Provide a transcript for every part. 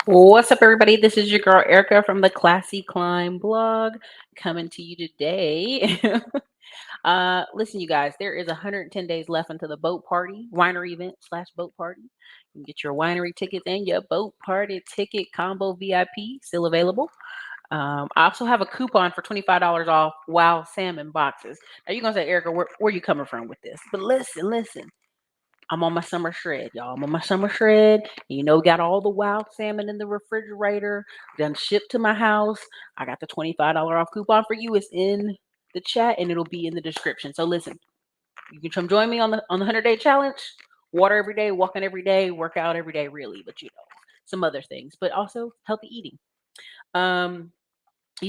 What's up, everybody? This is your girl Erica from the Classy Climb blog coming to you today. Listen, you guys, there is 110 days left until the boat party, winery event slash boat party. You can get your winery tickets and your boat party ticket combo VIP still available. I also have a coupon for $25 off wild salmon boxes. Now you're gonna say, Erica, where you coming from with this? But listen. I'm on my summer shred, y'all. I'm on my summer shred. Got all the wild salmon in the refrigerator, done shipped to my house. I got the $25 off coupon for you. It's in the chat and it'll be in the description. So listen, you can come join me on the 100-day challenge. Water every day, walking every day, work out every day, really, but some other things, but also healthy eating. You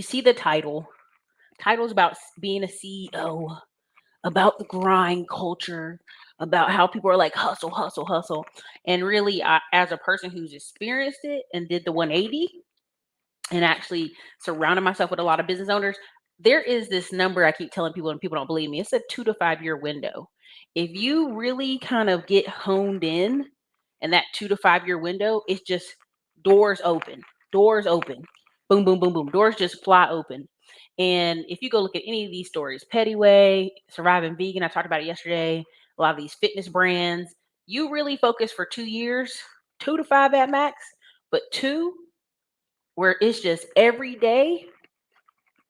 see the title. Title's about being a CEO, about the grind culture, about how people are like hustle, hustle, hustle. And really, as a person who's experienced it and did the 180 and actually surrounded myself with a lot of business owners, there is this number I keep telling people and people don't believe me. It's a 2 to 5 year window. If you really kind of get honed in that 2 to 5 year window, it's just doors open, boom, boom, boom, boom. Doors just fly open. And if you go look at any of these stories, Pettyway, Surviving Vegan, I talked about it yesterday, a lot of these fitness brands, you really focus for 2 years, 2 to 5 at max, but two, where it's just every day,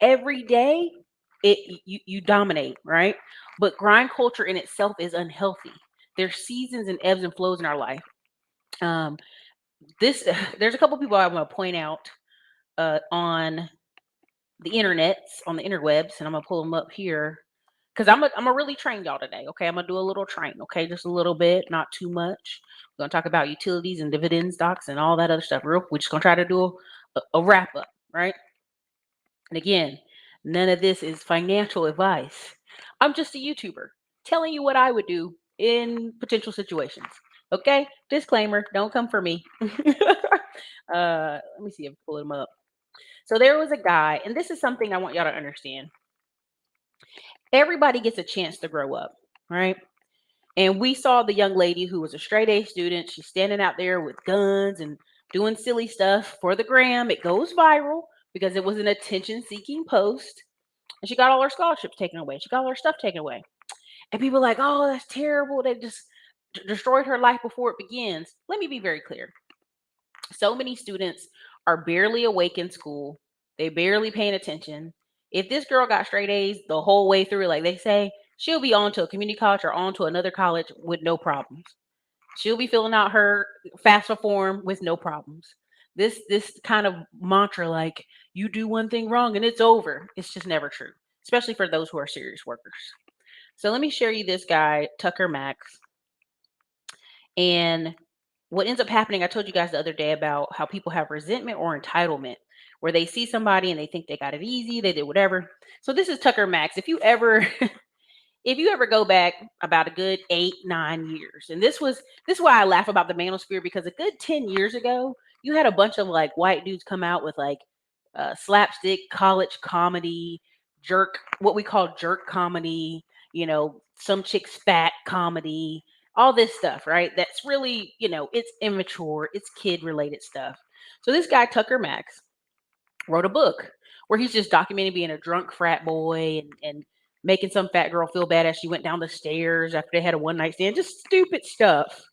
you dominate, right? But grind culture in itself is unhealthy. There's seasons and ebbs and flows in our life. Um, this there's a couple people I want to point out on the internets, on the interwebs, and I'm gonna pull them up here because I'm gonna really train y'all today. Okay, I'm gonna do a little train. Okay, just a little bit, not too much. We're gonna talk about utilities and dividend stocks and all that other stuff. We're just gonna try to do a wrap up, right? And again, none of this is financial advice. I'm just a YouTuber telling you what I would do in potential situations. Okay, disclaimer: don't come for me. Let me see if I can pull him up. So there was a guy, and this is something I want y'all to understand. Everybody gets a chance to grow up, right? And we saw the young lady who was a straight A student. She's standing out there with guns and doing silly stuff for the gram. It goes viral because it was an attention seeking post. And she got all her scholarships taken away. She got all her stuff taken away. And people are like, oh, that's terrible. They just destroyed her life before it begins. Let me be very clear. So many students are barely awake in school. They barely paying attention. If this girl got straight A's the whole way through, like they say, she'll be on to a community college or on to another college with no problems. She'll be filling out her FAFSA form with no problems. This kind of mantra, like you do one thing wrong and it's over, it's just never true, especially for those who are serious workers. So let me share you this guy, Tucker Max. And what ends up happening, I told you guys the other day about how people have resentment or entitlement, where they see somebody and they think they got it easy, they did whatever. So this is Tucker Max. If you ever if you ever go back about a good 8, 9 years, and this is why I laugh about the manosphere, because a good 10 years ago, you had a bunch of like white dudes come out with like slapstick college comedy, jerk, what we call jerk comedy, some chicks fat comedy, all this stuff, right? That's really, it's immature, it's kid related stuff. So this guy, Tucker Max, wrote a book where he's just documenting being a drunk frat boy and making some fat girl feel bad as she went down the stairs after they had a one night stand, just stupid stuff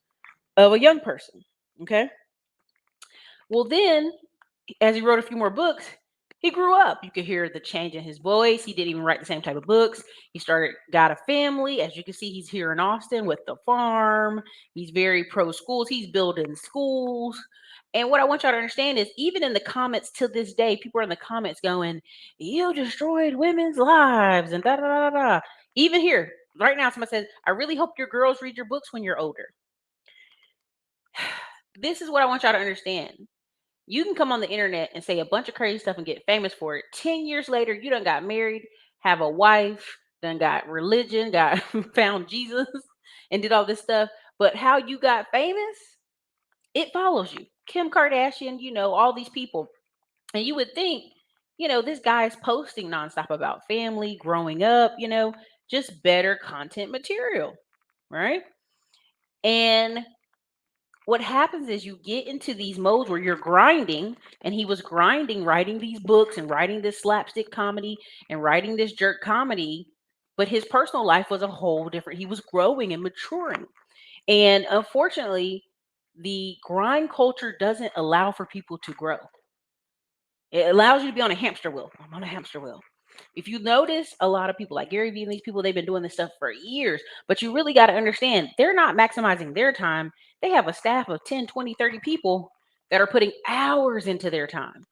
of a young person. Okay. Well, then as he wrote a few more books, he grew up. You could hear the change in his voice. He didn't even write the same type of books. Got a family. As you can see, he's here in Austin with the farm. He's very pro schools. He's building schools. And what I want y'all to understand is, even in the comments to this day, people are in the comments going, "You destroyed women's lives," and da da da da. Even here, right now, somebody says, "I really hope your girls read your books when you're older." This is what I want y'all to understand. You can come on the internet and say a bunch of crazy stuff and get famous for it. 10 years later, you done got married, have a wife, done got religion, got found Jesus, and did all this stuff. But how you got famous, it follows you. Kim Kardashian, all these people. And you would think, this guy's posting nonstop about family, growing up, just better content material, right? And what happens is you get into these modes where you're grinding, and he was grinding, writing these books and writing this slapstick comedy and writing this jerk comedy, but his personal life was a whole different. He was growing and maturing. And unfortunately, the grind culture doesn't allow for people to grow. It allows you to be on a hamster wheel. I'm on a hamster wheel. If you notice, a lot of people like Gary Vee and these people, they've been doing this stuff for years, but you really got to understand they're not maximizing their time. They have a staff of 10, 20, 30 people that are putting hours into their time.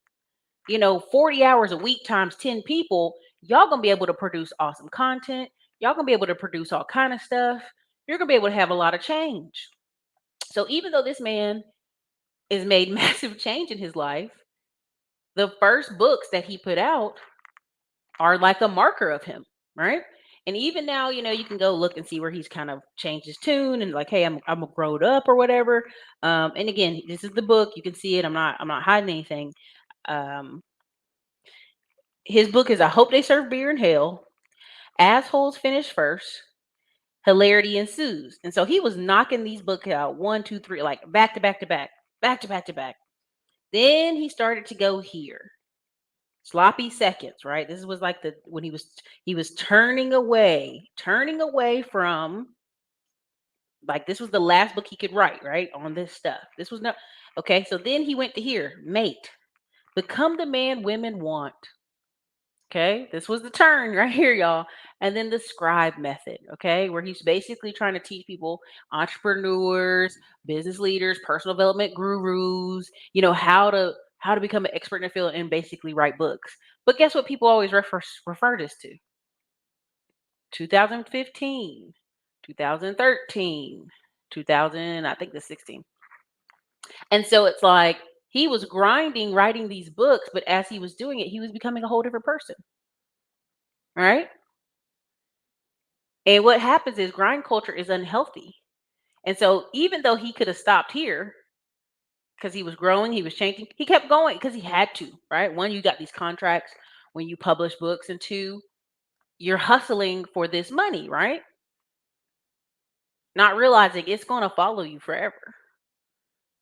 40 hours a week times 10 people, y'all going to be able to produce awesome content. Y'all going to be able to produce all kind of stuff. You're going to be able to have a lot of change. So even though this man has made massive change in his life, the first books that he put out are like a marker of him, right? And even now, you can go look and see where he's kind of changed his tune and like, hey, I'm a growed up or whatever. And again, this is the book. You can see it. I'm not hiding anything. Um, his book is I Hope They Serve Beer in Hell. Assholes Finish First. Hilarity Ensues. And so he was knocking these books out one, two, three, like back to back to back, back to back to back. Then he started to go here. Sloppy seconds, right? This was like the when he was turning away from, like, this was the last book he could write, right? On this stuff. This was not okay. So then he went to here, mate, become the man women want. Okay, this was the turn right here, y'all. And then the scribe method, okay, where he's basically trying to teach people, entrepreneurs, business leaders, personal development gurus, how to become an expert in the field and basically write books. But guess what? People always refer this to 2015, 2013, 2000, I think the 16. And so it's like he was grinding, writing these books, but as he was doing it, he was becoming a whole different person, right? And what happens is grind culture is unhealthy. And so even though he could have stopped here because he was growing, he was changing, he kept going because he had to, right? One, you got these contracts when you publish books, and two, you're hustling for this money, right? Not realizing it's going to follow you forever,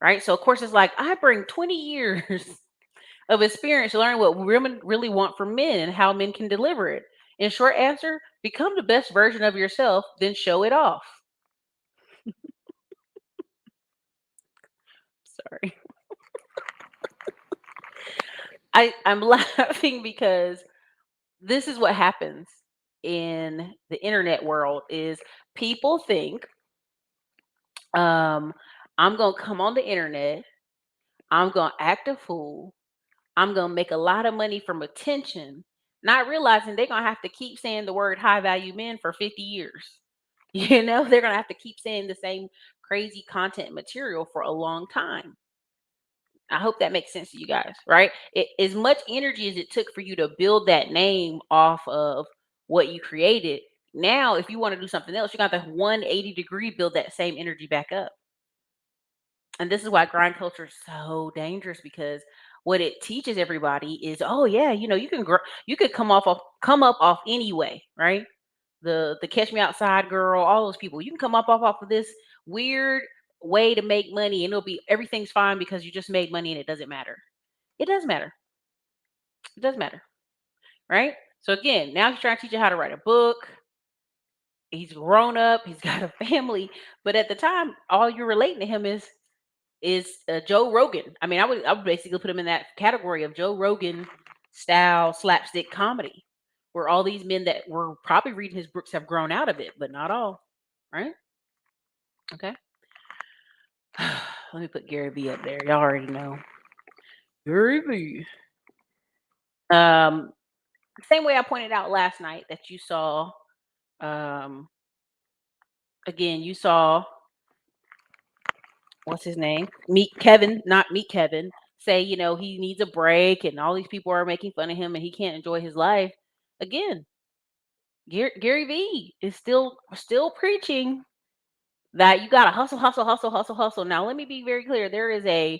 right? So of course it's like I bring 20 years of experience to learn what women really want from men and how men can deliver it. In short answer, become the best version of yourself, then show it off. Sorry. I'm laughing because this is what happens in the internet world is people think, um, I'm gonna come on the internet, I'm gonna act a fool, I'm gonna make a lot of money from attention, not realizing they're gonna have to keep saying the word high value men for 50 years. They're gonna have to keep saying the same crazy content material for a long time. I hope that makes sense to you guys, right? As much energy as it took for you to build that name off of what you created, now if you want to do something else, you got to 180-degree build that same energy back up. And this is why grind culture is so dangerous because what it teaches everybody is, oh yeah, you could come up off anyway, right? The Catch Me Outside girl, all those people, you can come up off of this weird way to make money, and everything's fine because you just made money and it doesn't matter. It does matter. It does matter, right? So again, now he's trying to teach you how to write a book. He's grown up. He's got a family, but at the time, all you're relating to him is Joe Rogan. I mean, I would basically put him in that category of Joe Rogan style slapstick comedy, where all these men that were probably reading his books have grown out of it, but not all, right? Okay. Let me put Gary Vee up there. Y'all already know Gary Vee. Um, Same way I pointed out last night that you saw. Um, Again, you saw what's his name? Meet Kevin, not Meet Kevin. Say, he needs a break, and all these people are making fun of him, and he can't enjoy his life. Again, Gary Vee is still preaching that you gotta hustle, hustle, hustle, hustle, hustle. Now, let me be very clear. There is a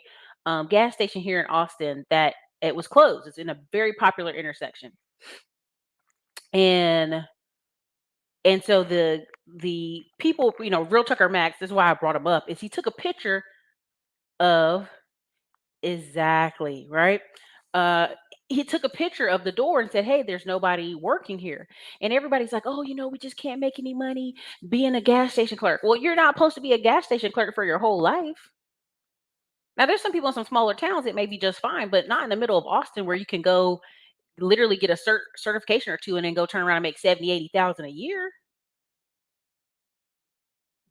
gas station here in Austin that it was closed. It's in a very popular intersection, and so the people, Real Tucker Max. This is why I brought him up. Is he took a picture of exactly, right? Uh he took a picture of the door and said, "Hey, there's nobody working here." And everybody's like, "Oh, we just can't make any money being a gas station clerk." Well, you're not supposed to be a gas station clerk for your whole life. Now, there's some people in some smaller towns that may be just fine, but not in the middle of Austin where you can go literally get a certification or two and then go turn around and make 70, 80,000 a year.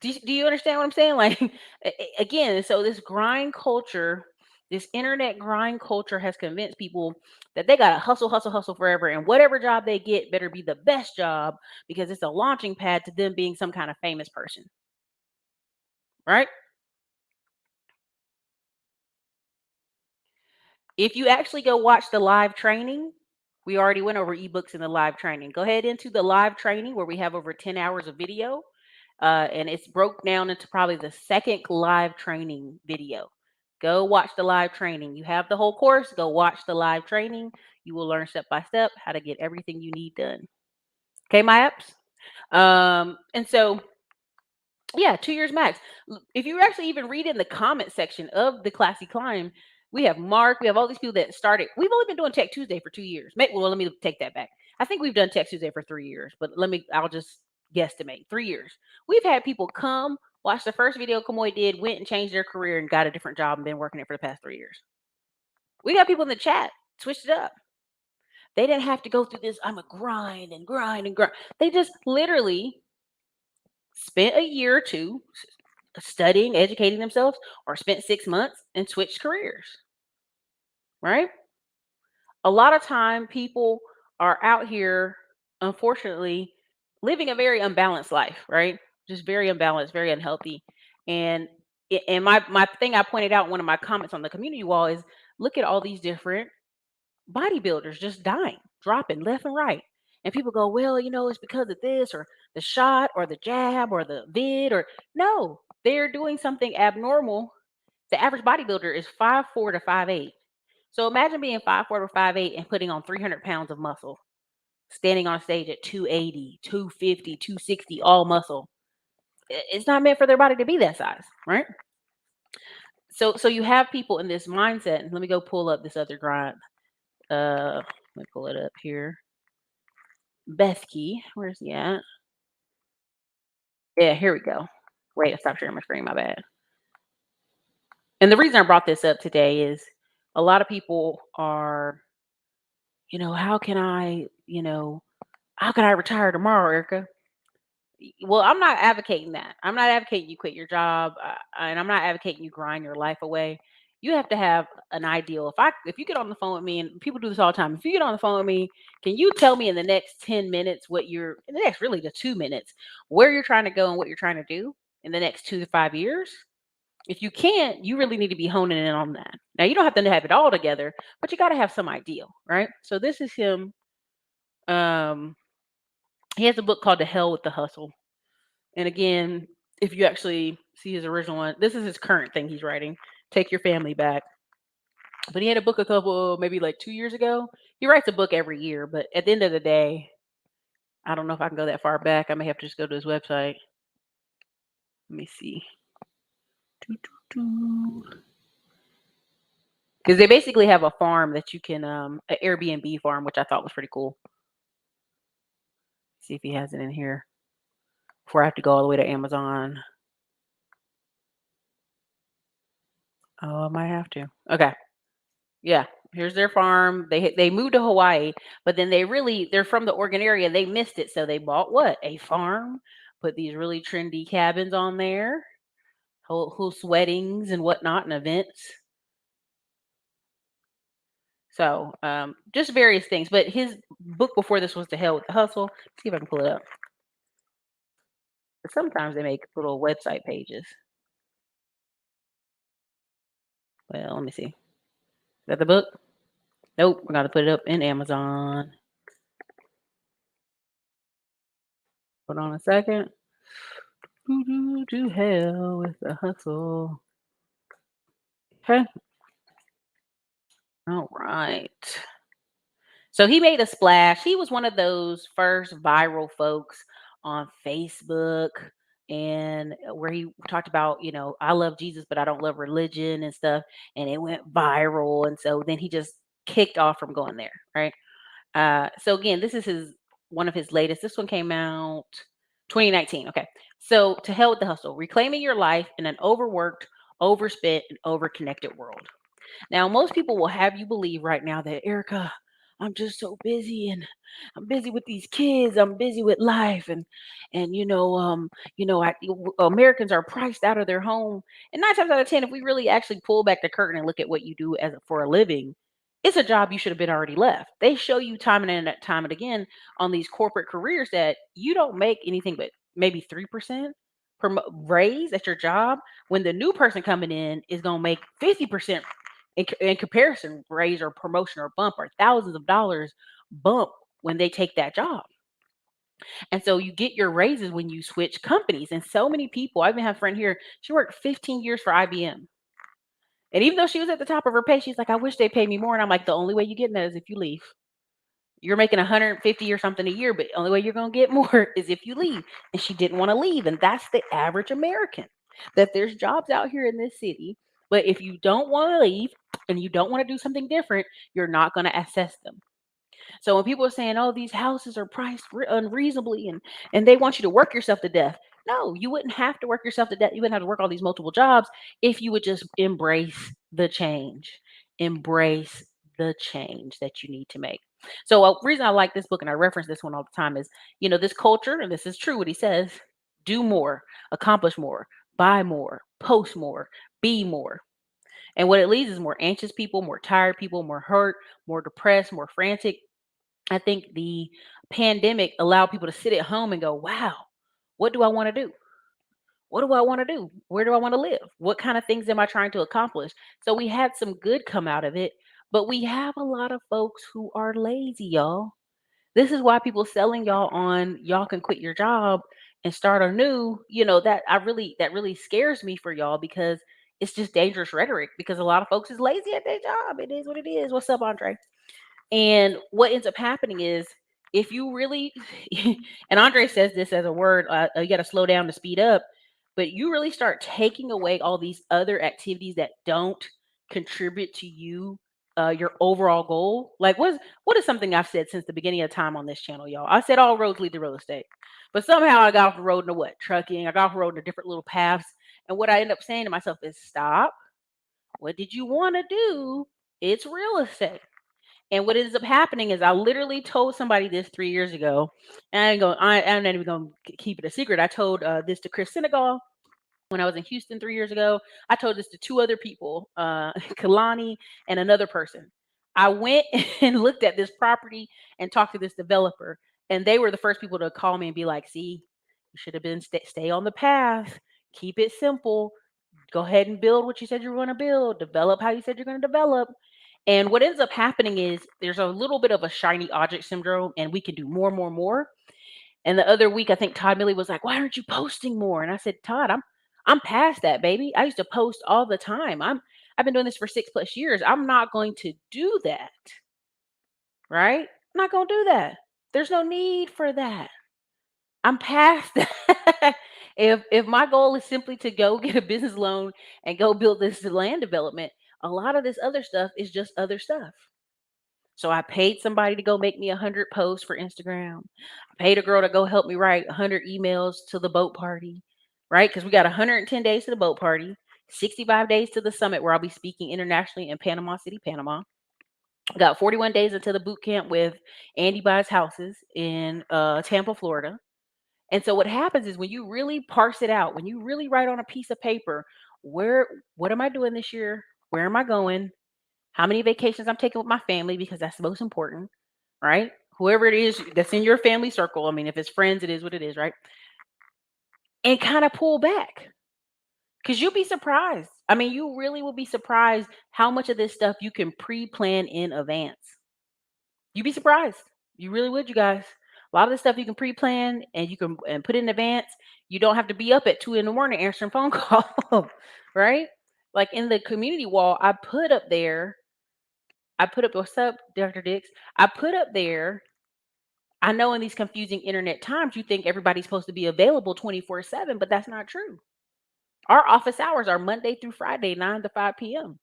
Do you understand what I'm saying? Like, again, so this grind culture, this internet grind culture has convinced people that they got to hustle, hustle, hustle forever. And whatever job they get better be the best job because it's a launching pad to them being some kind of famous person, right? If you actually go watch the live training, we already went over ebooks in the live training. Go ahead into the live training where we have over 10 hours of video. And it's broke down into probably the second live training video. Go watch the live training. You have the whole course. Go watch the live training. You will learn step by step how to get everything you need done. Okay, my apps. And so yeah, 2 years max. If you actually even read in the comment section of the Classy Climb, we have Mark, we have all these people that started. We've only been doing Tech Tuesday for 2 years. Well, let me take that back. I think we've done Tech Tuesday for 3 years, but I'll just guesstimate 3 years. We've had people come, watch the first video Kamoy did, went and changed their career and got a different job and been working it for the past 3 years. We got people in the chat, switched it up. They didn't have to go through this, I'm a grind and grind and grind. They just literally spent a year or two studying, educating themselves, or spent 6 months and switched careers, right? A lot of time people are out here, unfortunately, living a very unbalanced life, right? Just very unbalanced, very unhealthy. And and my thing I pointed out in one of my comments on the community wall is look at all these different bodybuilders just dying, dropping left and right. And people go, well, it's because of this or the shot or the jab or the vid or no, they're doing something abnormal. The average bodybuilder is 5'4" to 5'8". So imagine being 5'4" to 5'8" and putting on 300 pounds of muscle, standing on stage at 280, 250, 260, all muscle. It's not meant for their body to be that size, right? So you have people in this mindset. And let me go pull up this other grind. Let me pull it up here. Bethke, where's he at? Yeah, here we go. Wait, I stopped sharing my screen. My bad. And the reason I brought this up today is a lot of people are, how can I retire tomorrow, Erica? Well, I'm not advocating that. I'm not advocating you quit your job, and I'm not advocating you grind your life away. You have to have an ideal. If you get on the phone with me, and people do this all the time, if you get on the phone with me, can you tell me in the next 10 minutes in the next really the 2 minutes, where you're trying to go and what you're trying to do in the next 2 to 5 years? If you can't, you really need to be honing in on that. Now you don't have to have it all together, but you got to have some ideal, right? So this is him. Um, he has a book called "The Hell with the Hustle." And again, if you actually see his original one, this is his current thing he's writing. Take Your Family Back. But he had a book maybe like 2 years ago. He writes a book every year, but at the end of the day, I don't know if I can go that far back. I may have to just go to his website. Let me see. Because they basically have a farm that you can, an Airbnb farm, which I thought was pretty cool. See if he has it in here before I have to go all the way to Amazon. Oh, I might have to. Okay. Yeah, here's their farm. They moved to Hawaii, but then they're from the Oregon area. They missed it, so they bought what? A farm. Put these really trendy cabins on there, host weddings and whatnot and events. So just various things. But his book before this was "The Hell with the Hustle." Let's see if I can pull it up. But sometimes they make little website pages. Well, let me see. Is that the book? Nope. We're gonna put it up in Amazon. Hold on a second. To hell with the hustle. Okay. All right. So he made a splash. He was one of those first viral folks on Facebook. and where he talked about, I love Jesus, but I don't love religion and stuff. And it went viral. And so then he just kicked off from going there. Right. So again, this is one of his latest. This one came out 2019. Okay. So to hell with the hustle, reclaiming your life in an overworked, overspent, and overconnected world. Now, most people will have you believe right now that Erica, I'm just so busy and I'm busy with these kids. I'm busy with life and Americans are priced out of their home. And 9 times out of 10, if we really actually pull back the curtain and look at what you do for a living, it's a job you should have been already left. They show you time and again on these corporate careers that you don't make anything but maybe 3% raise at your job, when the new person coming in is going to make 50% in comparison raise or promotion or bump or thousands of dollars bump when they take that job. And so you get your raises when you switch companies. And so many people, I even have a friend here, she worked 15 years for IBM. And even though she was at the top of her pay, she's like, I wish they paid me more. And I'm like, the only way you get that is if you leave. You're making 150 or something a year, but the only way you're going to get more is if you leave. And she didn't want to leave. And that's the average American, that there's jobs out here in this city. But if you don't want to leave and you don't want to do something different, you're not going to assess them. So when people are saying, "Oh, these houses are priced unreasonably," and they want you to work yourself to death, no, you wouldn't have to work yourself to death. You wouldn't have to work all these multiple jobs if you would just embrace the change. Embrace the change that you need to make. So a reason I like this book and I reference this one all the time is, this culture, and this is true what he says: do more, accomplish more, buy more, post more, be more. And what it leads is more anxious people, more tired people, more hurt, more depressed, more frantic. I think the pandemic allowed people to sit at home and go, wow, what do I want to do? What do I want to do? Where do I want to live? What kind of things am I trying to accomplish? So we had some good come out of it, but we have a lot of folks who are lazy, y'all. This is why people selling y'all on y'all can quit your job and start anew. That really scares me for y'all, because it's just dangerous rhetoric, because a lot of folks is lazy at their job. It is what it is. What's up, Andre? And what ends up happening is, if you really, and Andre says this as a word, you got to slow down to speed up, but you really start taking away all these other activities that don't contribute to your overall goal. Like, what is something I've said since the beginning of time on this channel, y'all? I said all roads lead to real estate, but somehow I got off the road into what? Trucking. I got off the road into different little paths. And what I end up saying to myself is, stop. What did you want to do? It's real estate. And what ends up happening is, I literally told somebody this 3 years ago, and I'm not even going to keep it a secret. I told this to Chris Senegal when I was in Houston 3 years ago. I told this to two other people, Kalani and another person. I went and looked at this property and talked to this developer, and they were the first people to call me and be like, "See, you should have been stay on the path, keep it simple, go ahead and build what you said you were going to build, develop how you said you're going to develop." And what ends up happening is, there's a little bit of a shiny object syndrome, and we can do more, more, more. And the other week, I think Todd Millie was like, "Why aren't you posting more?" And I said, "Todd, I'm past that, baby. I used to post all the time. I've been doing this for 6+ years. I'm not going to do that, right? I'm not going to do that. There's no need for that. I'm past that." If my goal is simply to go get a business loan and go build this land development, a lot of this other stuff is just other stuff. So I paid somebody to go make me 100 posts for Instagram. I paid a girl to go help me write 100 emails to the boat party, right? Because we got 110 days to the boat party, 65 days to the summit where I'll be speaking internationally in Panama City, Panama. Got 41 days until the boot camp with Andy Buys Houses in Tampa, Florida. And so what happens is, when you really parse it out, when you really write on a piece of paper, what am I doing this year? Where am I going? How many vacations I'm taking with my family, because that's the most important, right? Whoever it is that's in your family circle. I mean, if it's friends, it is what it is, right? And kind of pull back, because you'll be surprised. I mean, you really will be surprised how much of this stuff you can pre-plan in advance. You'd be surprised. You really would, you guys. A lot of this stuff you can pre-plan and you can put in advance. You don't have to be up at 2 in the morning answering phone calls, right? Like in the community wall, I put up, what's up, Dr. Dix? I put up there I know in these confusing internet times, you think everybody's supposed to be available 24/7, but that's not true. Our office hours are Monday through Friday, 9 to 5 p.m.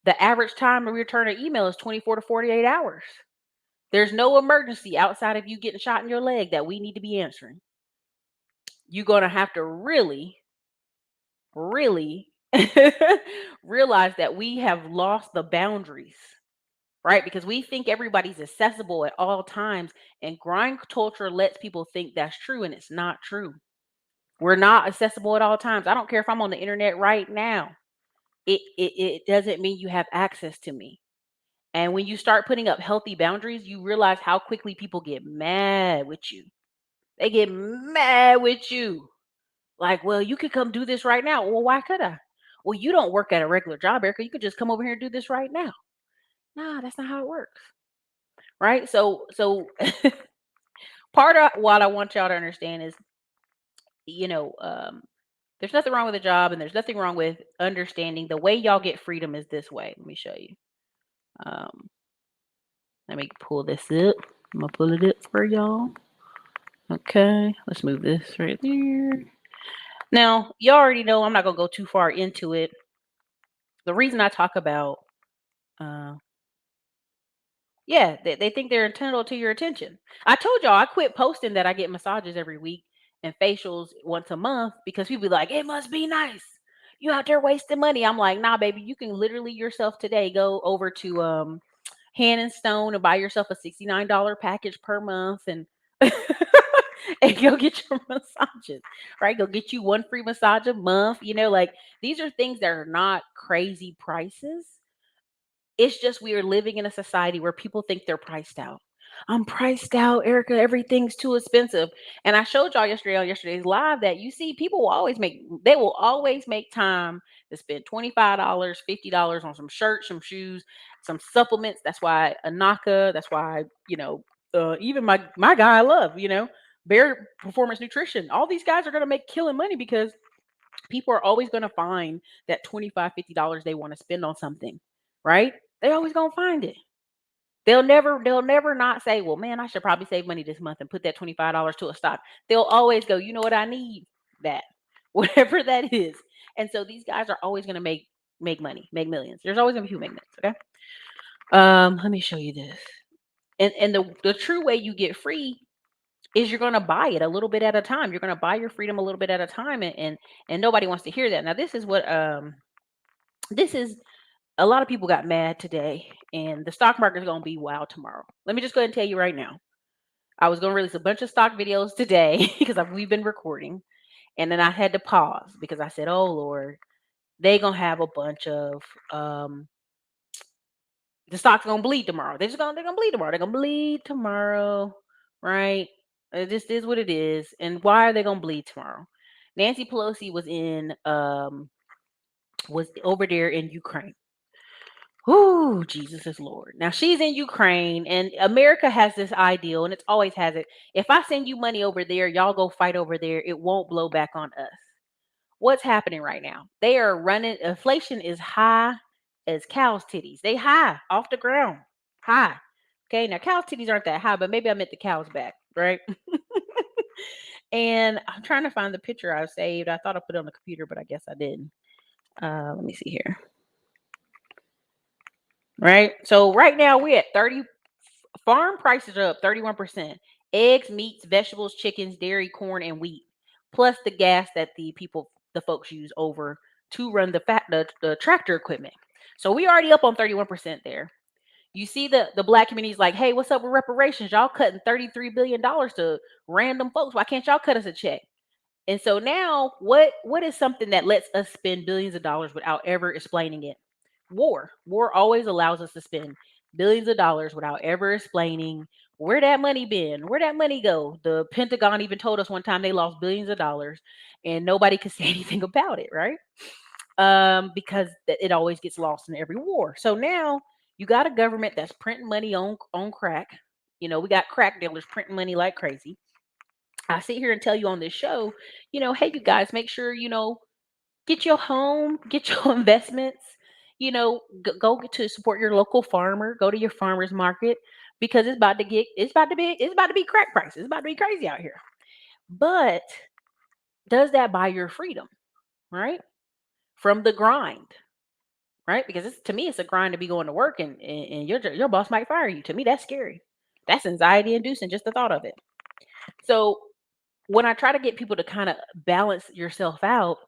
The average time to return an email is 24 to 48 hours. There's no emergency outside of you getting shot in your leg that we need to be answering. You're going to have to really realize that we have lost the boundaries, right? Because we think everybody's accessible at all times, and grind culture lets people think that's true, and it's not true. We're not accessible at all times. I don't care if I'm on the internet right now. It doesn't mean you have access to me. And when you start putting up healthy boundaries, you realize how quickly people get mad with you. They get mad with you. Like, well, you could come do this right now. Well, why could I? Well, you don't work at a regular job, Erica. You could just come over here and do this right now. Nah, that's not how it works. Right? So part of what I want y'all to understand is, you know, there's nothing wrong with a job, and there's nothing wrong with understanding the way y'all get freedom is this way. Let me show you. Um, Let me pull this up. I'm gonna pull it up for y'all. Okay, let's move this right there. Now, you already know I'm not gonna go too far into it. The reason I talk about, uh, yeah, they think they're entitled to your attention. I told y'all I quit posting that I get massages every week and facials once a month because people be like, it must be nice. You out there wasting money. I'm like, nah, baby, you can literally yourself today go over to Hand and Stone and buy yourself a $69 package per month and and go get your massages, right? Go get you one free massage a month. Like these are things that are not crazy prices. It's just we are living in a society where people think they're priced out. I'm priced out, Erica. Everything's too expensive. And I showed y'all yesterday on yesterday's live that you see people will always make time to spend $25, $50 on some shirts, some shoes, some supplements. That's why Anaka, that's why, even my guy I love, Bear Performance Nutrition. All these guys are gonna make killing money because people are always going to find that $25, $50 they want to spend on something, right? They always going to find it. They'll never not say, well, man, I should probably save money this month and put that $25 to a stock. They'll always go, you know what, I need that, whatever that is. And so these guys are always going to make money, make millions. There's always going to be who make millions. Okay. Let me show you this. And the true way you get free is you're going to buy it a little bit at a time. You're going to buy your freedom a little bit at a time, and nobody wants to hear that. Now, this is a lot of people got mad today, and the stock market is going to be wild tomorrow. Let me just go ahead and tell you right now. I was going to release a bunch of stock videos today because we've been recording, and then I had to pause because I said, "Oh Lord, they gonna have a bunch of the stock's gonna bleed tomorrow. They're gonna bleed tomorrow. They're gonna bleed tomorrow, right? It just is what it is. And why are they gonna bleed tomorrow? Nancy Pelosi was over there in Ukraine. Whoo, Jesus is Lord. Now she's in Ukraine, and America has this ideal, and it's always has it. If I send you money over there, y'all go fight over there. It won't blow back on us. What's happening right now? They are running. Inflation is high as cow's titties. They high off the ground. High. Okay. Now cow's titties aren't that high, but maybe I meant the cow's back, right? And I'm trying to find the picture I saved. I thought I put it on the computer, but I guess I didn't. Let me see here. Right. So right now we're at 30. Farm prices are up 31%. Eggs, meats, vegetables, chickens, dairy, corn, and wheat, plus the gas that the folks use over to run the tractor equipment. So we already up on 31% there. You see the black community's like, hey, what's up with reparations? Y'all cutting $33 billion to random folks. Why can't y'all cut us a check? And so now what is something that lets us spend billions of dollars without ever explaining it? War. War always allows us to spend billions of dollars without ever explaining where that money been, where that money go. The Pentagon even told us one time they lost billions of dollars and nobody could say anything about it, right? Because it always gets lost in every war. So now you got a government that's printing money on crack. We got crack dealers printing money like crazy. I sit here and tell you on this show, hey, you guys, make sure, get your home, get your investments, go get to support your local farmer, go to your farmer's market, because it's about to be crack prices. It's about to be crazy out here. But does that buy your freedom, right? From the grind, right? Because to me, it's a grind to be going to work and your boss might fire you. To me, that's scary. That's anxiety inducing, just the thought of it. So when I try to get people to kind of balance yourself out,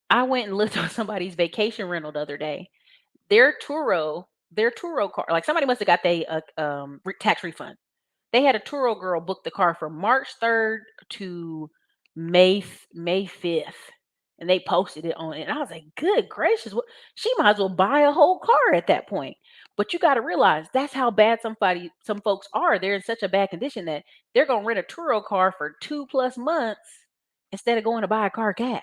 I went and looked on somebody's vacation rental the other day. Their Turo car, like somebody must have got tax refund. They had a Turo girl book the car from March 3rd to May 5th. And they posted it on it. And I was like, good gracious, what she might as well buy a whole car at that point. But you got to realize that's how bad some folks are. They're in such a bad condition that they're gonna rent a Turo car for 2+ months instead of going to buy a car cash.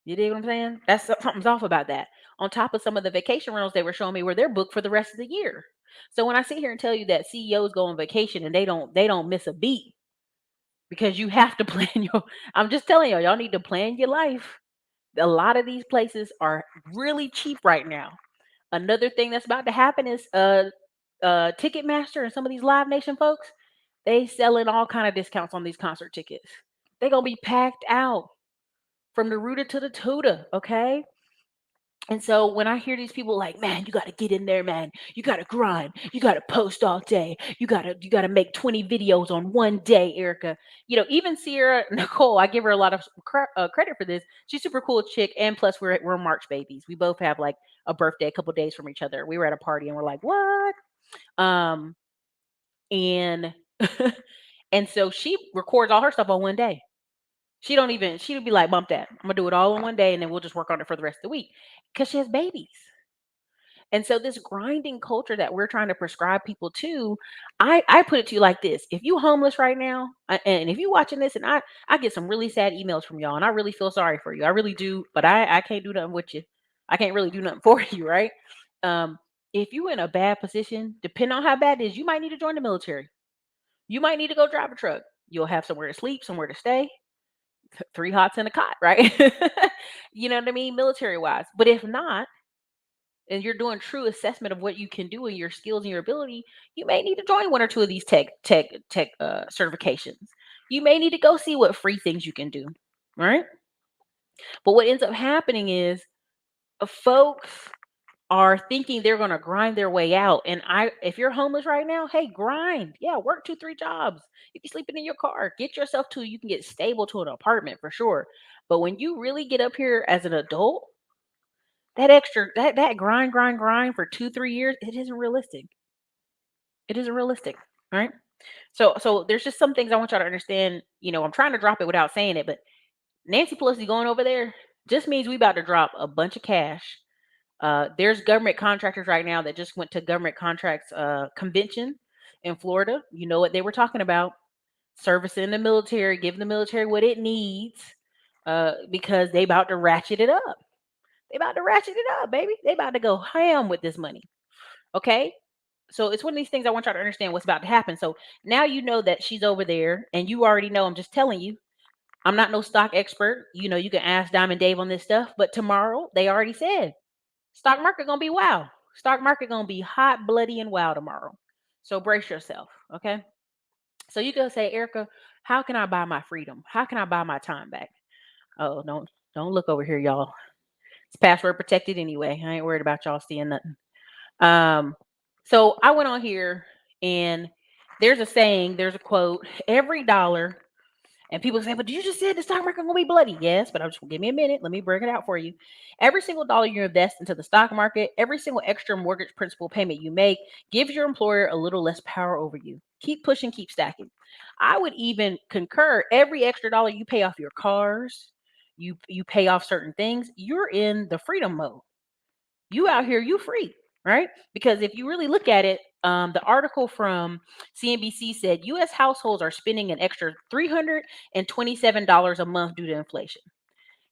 You dig what I'm saying? Something's off about that. On top of some of the vacation rentals they were showing me where they're booked for the rest of the year. So when I sit here and tell you that CEOs go on vacation and they don't miss a beat because you have to plan your I'm just telling y'all need to plan your life. A lot of these places are really cheap right now. Another thing that's about to happen is Ticketmaster and some of these Live Nation folks, they selling all kind of discounts on these concert tickets. They're gonna be packed out from the rooter to the tutor, okay? And so when I hear these people like, man, you got to get in there, man. You got to grind. You got to post all day. You got to make 20 videos on one day, Erica. Even Sierra Nicole, I give her a lot of credit for this. She's super cool chick, and plus we're March babies. We both have like a birthday a couple days from each other. We were at a party and we're like, what? Um, and and so she records all her stuff on one day. She would be like, bump that. I'm gonna do it all in one day and then we'll just work on it for the rest of the week. Because she has babies. And so this grinding culture that we're trying to prescribe people to, I put it to you like this. If you homeless right now, and if you watching this, and I get some really sad emails from y'all, and I really feel sorry for you. I really do, but I can't do nothing with you. I can't really do nothing for you, right? Um, if you in a bad position, depending on how bad it is, you might need to join the military. You might need to go drive a truck. You'll have somewhere to sleep, somewhere to stay, three hots in a cot, right? You know what I mean, military wise. But if not, and you're doing true assessment of what you can do and your skills and your ability, you may need to join one or two of these tech certifications. You may need to go see what free things you can do, right? But what ends up happening is folks are thinking they're going to grind their way out. And if you're homeless right now, hey, grind. Yeah, work 2-3 jobs. If you're sleeping in your car, get yourself to you can get stable to an apartment for sure. But when you really get up here as an adult, that extra that grind for 2-3 years, it isn't realistic. It isn't realistic, right? So there's just some things I want y'all to understand. I'm trying to drop it without saying it, but Nancy Pelosi going over there just means we about to drop a bunch of cash. There's government contractors right now that just went to government contracts convention in Florida. You know what they were talking about? Servicing the military, giving the military what it needs, because they about to ratchet it up. They about to ratchet it up, baby. They about to go ham with this money. Okay. So it's one of these things I want y'all to understand what's about to happen. So now you know that she's over there and you already know, I'm just telling you, I'm not no stock expert. You can ask Diamond Dave on this stuff, but tomorrow they already said stock market gonna be wow. Stock market gonna be hot, bloody, and wow tomorrow. So brace yourself. Okay. So you can say, Erica, how can I buy my freedom? How can I buy my time back? Oh, don't look over here, y'all. It's password protected anyway. I ain't worried about y'all seeing nothing. Um, so I went on here and there's a saying, there's a quote, every dollar, and people say, but you just said the stock market gonna be bloody. Yes, but I'm just give me a minute. Let me break it out for you. Every single dollar you invest into the stock market, every single extra mortgage principal payment you make gives your employer a little less power over you. Keep pushing, keep stacking. I would even concur every extra dollar you pay off your cars, you pay off certain things, you're in the freedom mode. You out here, you free, right? Because if you really look at it, the article from CNBC said U.S. households are spending an extra $327 a month due to inflation.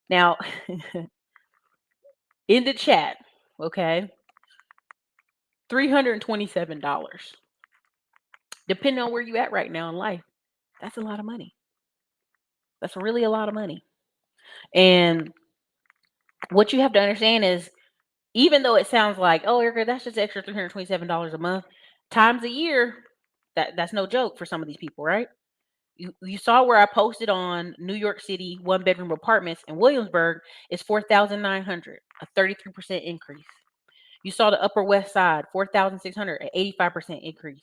Now, in the chat, okay, $327. Depending on where you at right now in life, that's a lot of money. That's really a lot of money. And what you have to understand is, even though it sounds like, oh, Erica, that's just extra $327 a month, times a year, that's no joke for some of these people, right? You saw where I posted on New York City 1 bedroom apartments in Williamsburg is 4,900, a 33% increase. You saw the Upper West Side 4,600, an 85% increase.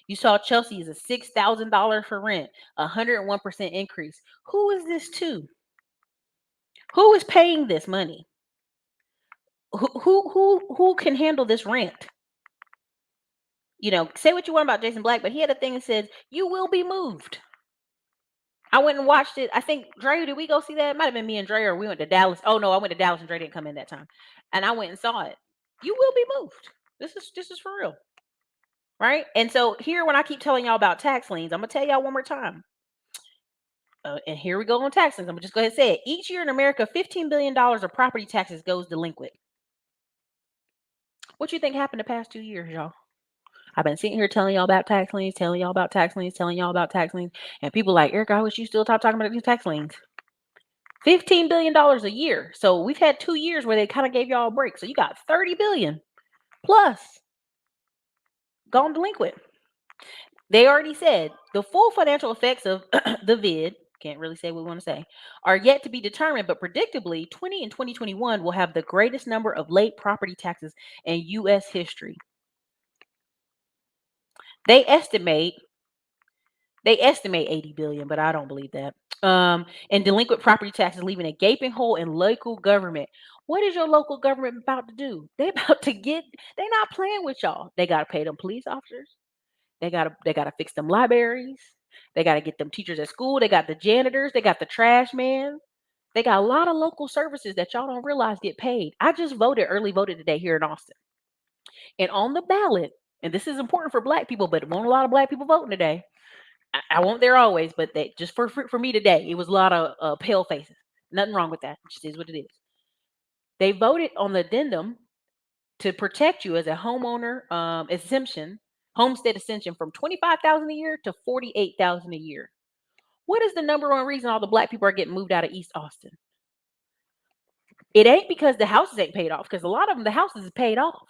You saw Chelsea is a $6,000 for rent, a 101% increase. Who is this to? Who is paying this money? Who can handle this rent? Say what you want about Jason Black, but he had a thing that says you will be moved. I went and watched it. I think Dre, did we go see that? It might have been me and Dre, or we went to Dallas. Oh no, I went to Dallas and Dre didn't come in that time. And I went and saw it. You will be moved. This is for real. Right? And so here, when I keep telling y'all about tax liens, I'm gonna tell y'all one more time. And here we go on tax liens. I'm gonna just go ahead and say it. Each year in America, $15 billion of property taxes goes delinquent. What you think happened the past 2 years, y'all? I've been sitting here telling y'all about tax liens, telling y'all about tax liens, telling y'all about tax liens, and people like, Erica, I wish you still talking about these tax liens. $15 billion a year. So we've had 2 years where they kind of gave y'all a break. So you got 30 billion plus gone delinquent. They already said the full financial effects of the vid, can't really say what we want to say, are yet to be determined, but predictably 2021 will have the greatest number of late property taxes in US history. They estimate 80 billion, but I don't believe that. And delinquent property taxes leaving a gaping hole in local government. What is your local government about to do? They're not playing with y'all. They gotta pay them police officers. They gotta fix them libraries. They gotta get them teachers at school. They got the janitors. They got the trash man. They got a lot of local services that y'all don't realize get paid. I just early voted today here in Austin. And on the ballot, and this is important for black people, but it won't a lot of black people voting today. I won't there always, but they just for me today, it was a lot of pale faces. Nothing wrong with that. It just is what it is. They voted on the addendum to protect you as a homeowner exemption, homestead exemption from 25,000 a year to 48,000 a year. What is the number one reason all the black people are getting moved out of East Austin? It ain't because the houses ain't paid off, because a lot of them the houses is paid off.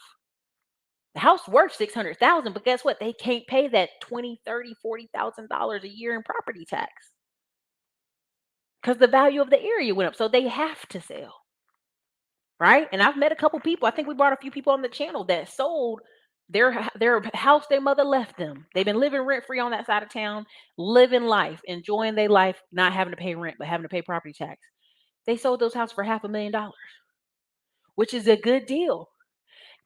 The house worth 600,000, but guess what? They can't pay that 20, 30, $40,000 a year in property tax because the value of the area went up. So they have to sell. Right? And I've met a couple people. I think we brought a few people on the channel that sold their house their mother left them. They've been living rent free on that side of town, living life, enjoying their life, not having to pay rent, but having to pay property tax. They sold those houses for $500,000, which is a good deal.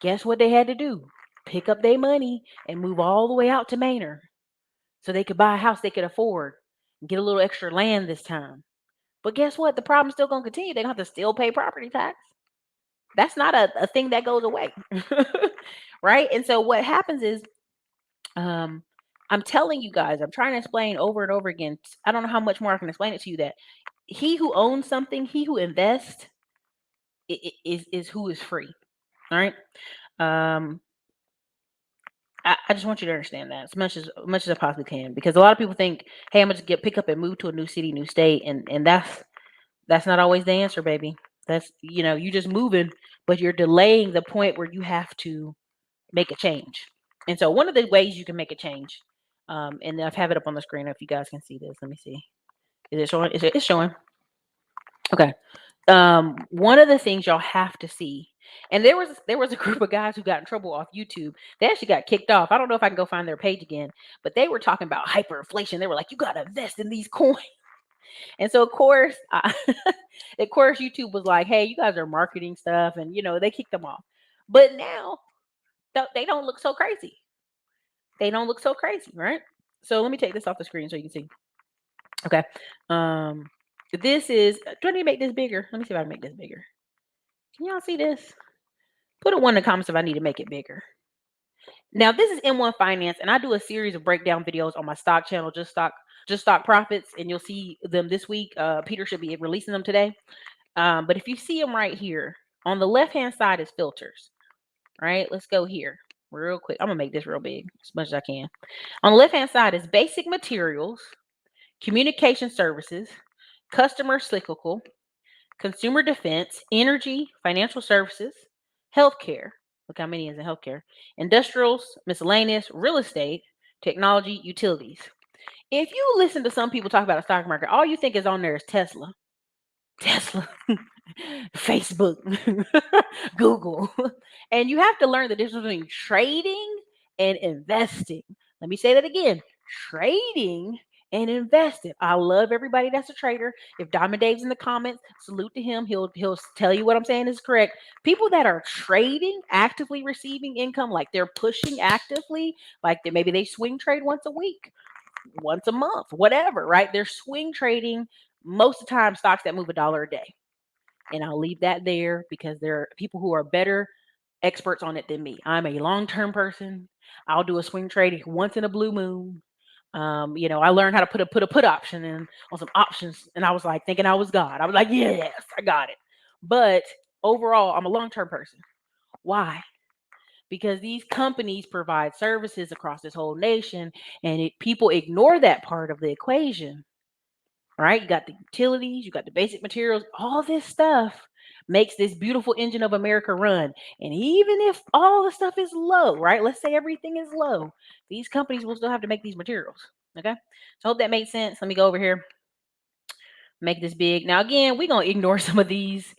Guess what they had to do? Pick up their money and move all the way out to Manor so they could buy a house they could afford and get a little extra land this time. But guess what? The problem's still going to continue. They're going to have to still pay property tax. That's not a thing that goes away. Right? And so what happens is, I'm telling you guys, I'm trying to explain over and over again. I don't know how much more I can explain it to you, that he who owns something, he who invests is who is free. All right. I just want you to understand that as much as I possibly can, because a lot of people think, hey, I'm gonna just pick up and move to a new city, new state, and that's not always the answer, baby. That's you just moving, but you're delaying the point where you have to make a change. And so one of the ways you can make a change, and I have it up on the screen if you guys can see this. Let me see. Is it showing? It's showing. Okay. One of the things y'all have to see, and there was a group of guys who got in trouble off YouTube. They actually got kicked off. I don't know if I can go find their page again, but they were talking about hyperinflation. They were like, you gotta invest in these coins. And so of course, YouTube was like, hey, you guys are marketing stuff, and they kicked them off. But now they don't look so crazy. They don't look so crazy, right? So let me take this off the screen so you can see. Okay. This is, do I need to make this bigger? Let me see if I can make this bigger. Can y'all see this? Put a one in the comments if I need to make it bigger. Now, this is M1 Finance, and I do a series of breakdown videos on my stock channel, just stock profits, and you'll see them this week. Peter should be releasing them today. But if you see them right here, on the left-hand side is filters. Right? Let's go here real quick. I'm gonna make this real big as much as I can. On the left-hand side is basic materials, communication services, customer cyclical, consumer defense, energy, financial services, healthcare. Look how many is in healthcare. Industrials, miscellaneous, real estate, technology, utilities. If you listen to some people talk about the stock market, all you think is on there is Tesla. Tesla, Facebook, Google. And you have to learn the difference between trading and investing. Let me say that again. Trading and investing. I love everybody that's a trader. If Diamond Dave's in the comments, salute to him. He'll tell you what I'm saying is correct. People that are trading, actively receiving income, like they're pushing actively, like maybe they swing trade once a week, once a month, whatever, right? They're swing trading most of the time stocks that move $1 a day. And I'll leave that there because there are people who are better experts on it than me. I'm a long-term person. I'll do a swing trade once in a blue moon. I learned how to put a put option in on some options, and I was like thinking I was God. I was like, yes, I got it. But overall, I'm a long-term person. Why? Because these companies provide services across this whole nation, and people ignore that part of the equation. Right? You got the utilities, you got the basic materials, all this stuff makes this beautiful engine of America run. And even if all the stuff is low, right? Let's say everything is low, these companies will still have to make these materials. Okay. So I hope that makes sense. Let me go over here, make this big. Now, again, we're going to ignore some of these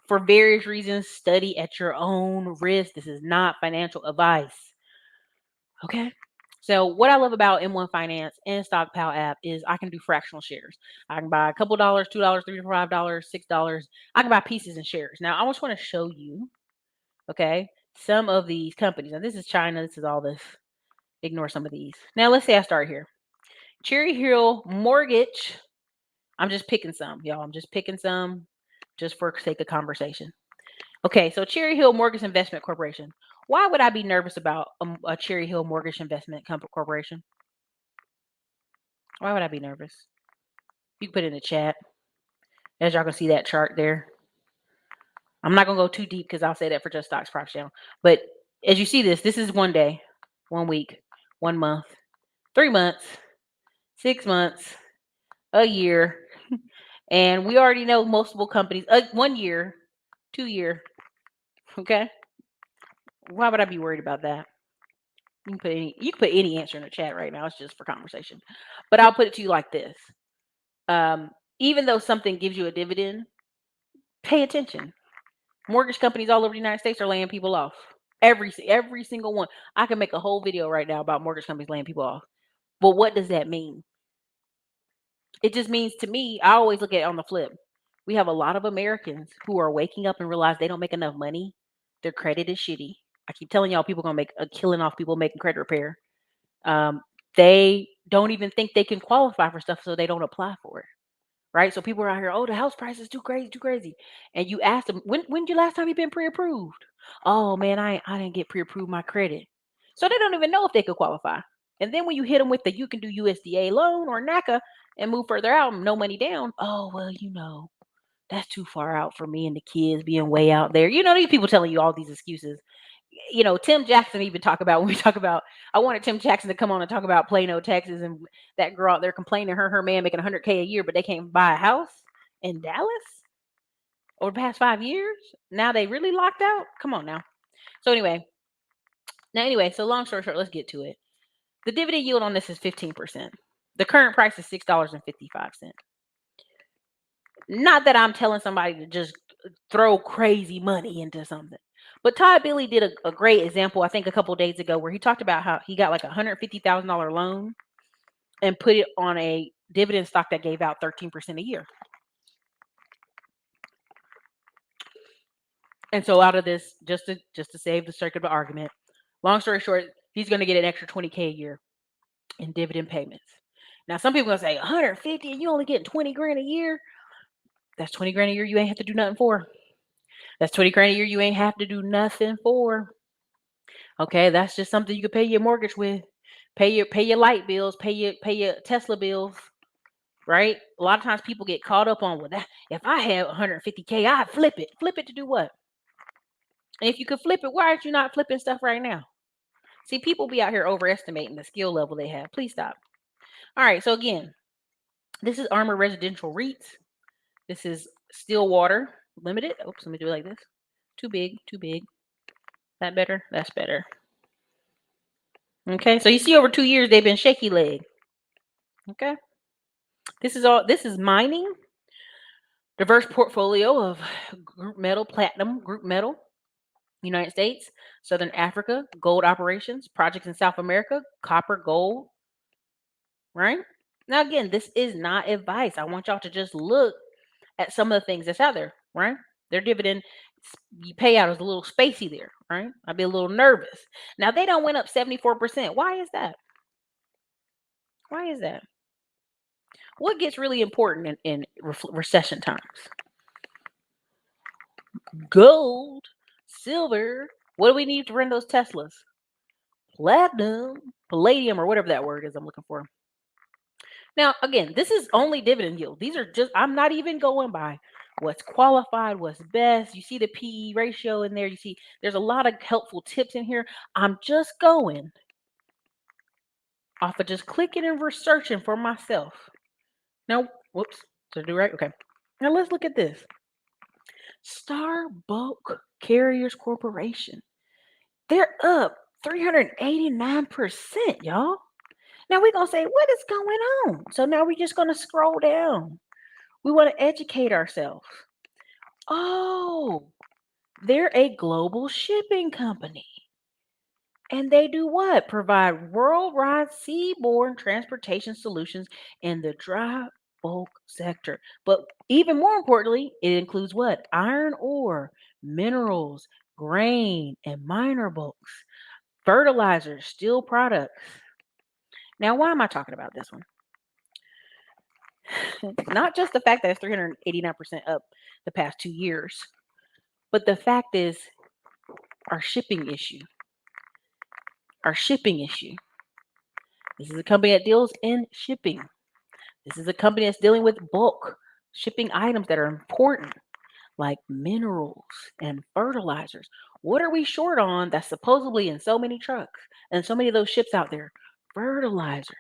for various reasons. Study at your own risk. This is not financial advice. Okay. So what I love about M1 Finance and StockPal app is I can do fractional shares. I can buy a couple dollars, $2, $3 to $5, $6. I can buy pieces and shares. Now I just want to show you, okay, some of these companies. Now this is China. This is all this. Ignore some of these. Now let's say I start here. Cherry Hill Mortgage. I'm just picking some, y'all. I'm just picking some just for sake of conversation. Okay, so Cherry Hill Mortgage Investment Corporation. Why would I be nervous about a Cherry Hill Mortgage Investment Corporation? Why would I be nervous? You can put it in the chat. As y'all can see that chart there. I'm not gonna go too deep because I'll say that for Just Stocks Prop Channel. But as you see this is 1 day, 1 week, 1 month, 3 months, 6 months, a year, and we already know multiple companies. 1 year, 2 year. Okay. Why would I be worried about that? You can put any answer in the chat right now. It's just for conversation. But I'll put it to you like this. Even though something gives you a dividend, pay attention. Mortgage companies all over the United States are laying people off. Every single one. I can make a whole video right now about mortgage companies laying people off. But what does that mean? It just means to me, I always look at it on the flip. We have a lot of Americans who are waking up and realize they don't make enough money. Their credit is shitty. I keep telling y'all people gonna make a killing off people making credit repair. They don't even think they can qualify for stuff, so they don't apply for it. Right? So people are out here, oh, the house price is too crazy, too crazy. And you ask them, when's your last time you been pre-approved? Oh man, I didn't get pre-approved my credit. So they don't even know if they could qualify. And then when you hit them with the you can do USDA loan or NACA and move further out, no money down. Oh, well, that's too far out for me and the kids being way out there. These people telling you all these excuses. Tim Jackson even talk about when we talk about, I wanted Tim Jackson to come on and talk about Plano, Texas, and that girl out there complaining her man making $100K a year, but they can't buy a house in Dallas over the past 5 years. Now they really locked out. Come on now. So anyway, so long story short, let's get to it. The dividend yield on this is 15%. The current price is $6.55. Not that I'm telling somebody to just throw crazy money into something. But Todd Billy did a great example, I think a couple of days ago, where he talked about how he got like $150,000 loan and put it on a dividend stock that gave out 13% a year. And so out of this, just to save the sake of the argument, long story short, he's going to get an extra 20K a year in dividend payments. Now, some people are going to say 150 and you only get 20 grand a year. That's 20 grand a year you ain't have to do nothing for. That's 20 grand a year you ain't have to do nothing for. Okay, that's just something you could pay your mortgage with. Pay your light bills, pay your Tesla bills, right? A lot of times people get caught up on, well, that if I had 150K, I'd flip it. Flip it to do what? And if you could flip it, why aren't you not flipping stuff right now? See, people be out here overestimating the skill level they have. Please stop. All right, so again, this is Armor Residential REITs. This is Stillwater Limited. Oops, let me do it like this. Too big, too big. That better? That's better. Okay, so you see over 2 years they've been shaky leg. Okay. This is mining, diverse portfolio of group metal, platinum, group metal, United States, Southern Africa, gold operations, projects in South America, copper, gold, right? Now again, this is not advice. I want y'all to just look at some of the things that's out there, right? Their dividend payout is a little spacey there, right? I'd be a little nervous. Now they don't went up 74%. Why is that? Why is that? What gets really important in recession times? Gold, silver. What do we need to run those Teslas? Platinum, palladium, or whatever that word is I'm looking for. Now, again, this is only dividend yield. These are just, I'm not even going by what's qualified, what's best. You see the PE ratio in there. You see there's a lot of helpful tips in here. I'm just going off of just clicking and researching for myself. Now, whoops, did I do right? Okay. Now let's look at this. Star Bulk Carriers Corporation. They're up 389%, y'all. Now we're going to say, what is going on? So now we're just going to scroll down. We want to educate ourselves. Oh, they're a global shipping company. And they do what? Provide worldwide seaborne transportation solutions in the dry bulk sector. But even more importantly, it includes what? Iron ore, minerals, grain, and minor bulks, fertilizers, steel products. Now, why am I talking about this one? Not just the fact that it's 389% up the past 2 years, but the fact is our shipping issue. Our shipping issue. This is a company that deals in shipping. This is a company that's dealing with bulk shipping items that are important, like minerals and fertilizers. What are we short on that's supposedly in so many trucks and so many of those ships out there? Fertilizer.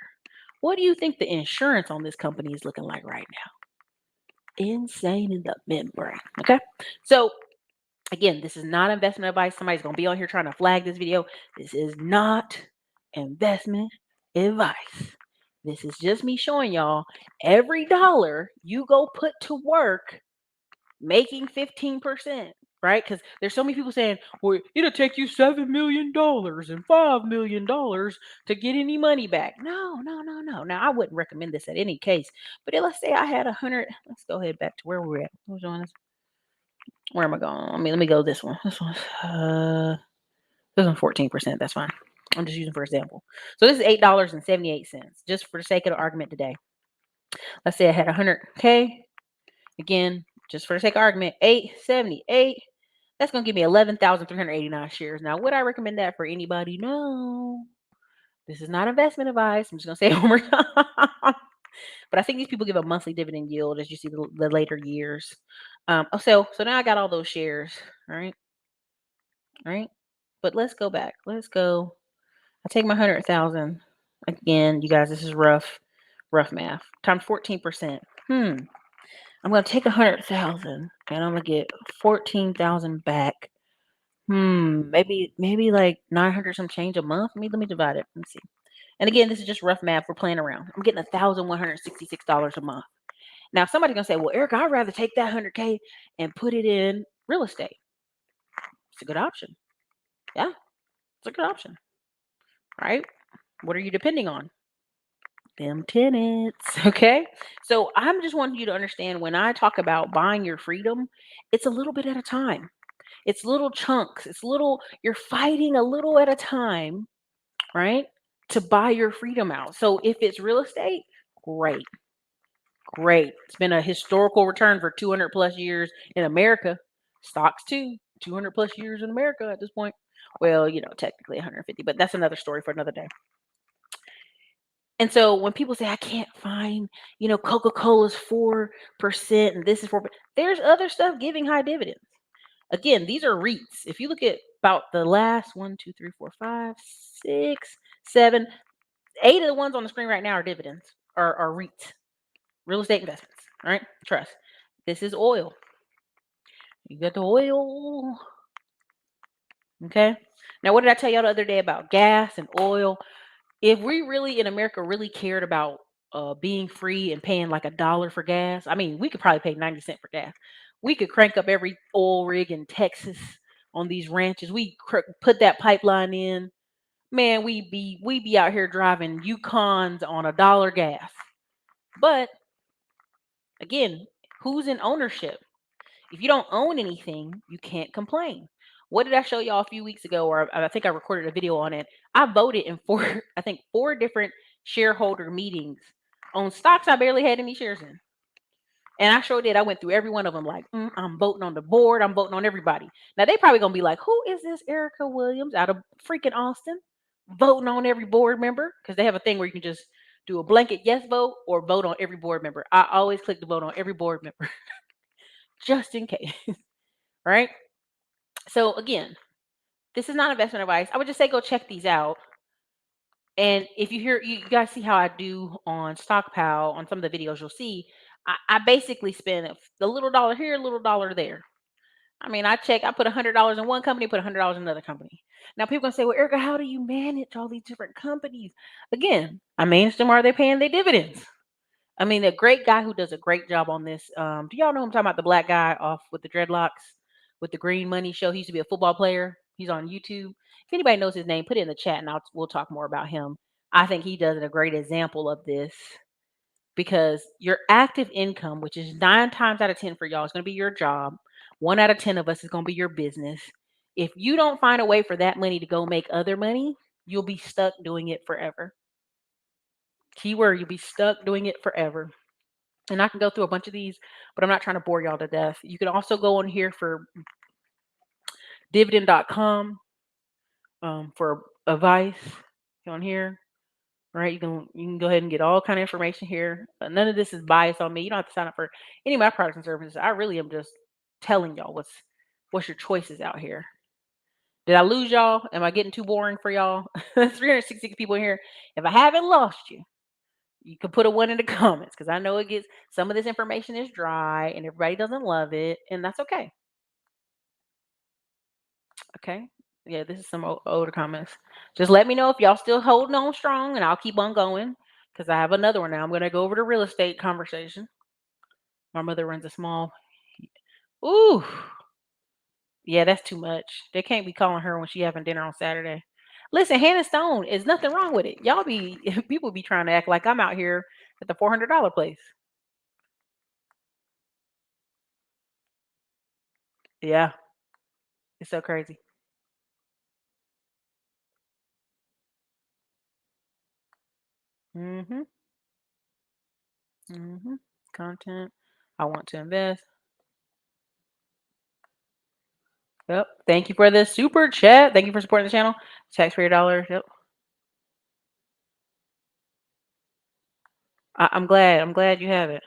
What do you think the insurance on this company is looking like right now? Insane in the membrane. Okay. So again, this is not investment advice. Somebody's going to be on here trying to flag this video. This is not investment advice. This is just me showing y'all every dollar you go put to work making 15%, right? Because there's so many people saying, well, it'll take you $7 million and $5 million to get any money back. No. Now, I wouldn't recommend this at any case. But let's say I had 100. Let's go ahead back to where we're at. Who's on this? Where am I going? Let me go this one. This one's 14%. That's fine. I'm just using for example. So this is $8.78, just for the sake of the argument today. Let's say I had 100K. Again, just for the sake of argument, 878. That's going to give me 11,389 shares. Now, would I recommend that for anybody? No. This is not investment advice. I'm just going to say it one more time. But I think these people give a monthly dividend yield as you see the later years. So now I got all those shares. All right. But let's go back. Let's go. I take my 100,000. Again, you guys, this is rough math. Times 14%. I'm gonna take 100,000 and I'm gonna get 14,000 back. Maybe like 900 some change a month. Let me divide it. Let me see. And again, this is just rough math. We're playing around. I'm getting $1,166 a month. Now, somebody's gonna say, "Well, Eric, I'd rather take that 100K and put it in real estate." It's a good option. Yeah, it's a good option, right? What are you depending on? Them tenants. Okay. So I'm just wanting you to understand when I talk about buying your freedom, it's a little bit at a time. It's little chunks. You're fighting a little at a time, right? To buy your freedom out. So if it's real estate, great. Great. It's been a historical return for 200 plus years in America. Stocks too. 200 plus years in America at this point. Well, technically 150, but that's another story for another day. And so when people say I can't find, Coca-Cola's 4% and this is 4%, there's other stuff giving high dividends. Again, these are REITs. If you look at about the last 1, 2, 3, 4, 5, 6, 7, 8 of the ones on the screen right now are dividends, are REITs, real estate investments. All right, trust. This is oil. You got the oil. Okay. Now, what did I tell y'all the other day about gas and oil? If we really in America really cared about being free and paying like $1 for gas, I mean, we could probably pay 90 cents for gas. We could crank up every oil rig in Texas on these ranches. Put that pipeline in, man. We be out here driving Yukons on $1 gas. But again, who's in ownership? If you don't own anything, you can't complain. What did I show y'all a few weeks ago? Or I think I recorded a video on it. I voted in four, I think four different shareholder meetings on stocks I barely had any shares in. And I sure did. I went through every one of them like, I'm voting on the board. I'm voting on everybody. Now they probably gonna be like, who is this Erica Williams out of freaking Austin voting on every board member? Because they have a thing where you can just do a blanket yes vote or vote on every board member. I always click to vote on every board member just in case, right? So again, this is not investment advice. I would just say go check these out. And if you guys see how I do on Stockpile on some of the videos, you'll see I basically spend a little dollar here, a little dollar there. I mean, I put $100 in one company, put $100 in another company. Now people gonna say, well, Erica, how do you manage all these different companies? Again, I manage them. Are they paying their dividends? I mean, a great guy who does a great job on this. Do y'all know who I'm talking about? The black guy off with the dreadlocks with the Green Money Show. He used to be a football player. He's on YouTube. If anybody knows his name, put it in the chat and we'll talk more about him. I think he does a great example of this because your active income, which is 9 times out of 10 for y'all, is going to be your job. 1 out of 10 of us is going to be your business. If you don't find a way for that money to go make other money, you'll be stuck doing it forever. Keyword, you'll be stuck doing it forever. And I can go through a bunch of these, but I'm not trying to bore y'all to death. You can also go on here for dividend.com for advice on here. Right, you can go ahead and get all kind of information here. None of this is biased on me. You don't have to sign up for any of my products and services. I really am just telling y'all what's your choices out here. Did I lose y'all? Am I getting too boring for y'all? 366 people in here. If I haven't lost you, you can put a one in the comments because I know it gets some of this information is dry and everybody doesn't love it, and that's okay. Okay. Yeah, this is some older comments. Just let me know if y'all still holding on strong, and I'll keep on going because I have another one now. I'm going to go over to real estate conversation. My mother runs a small. Ooh, yeah, that's too much. They can't be calling her when she having dinner on Saturday. Listen, Hannah Stone is nothing wrong with it. Y'all be people be trying to act like I'm out here at the $400 place. Yeah, it's so crazy. Mhm. Mhm. Content. I want to invest. Yep. Thank you for the super chat. Thank you for supporting the channel. Tax for your dollars. Yep. I'm glad. I'm glad you have it.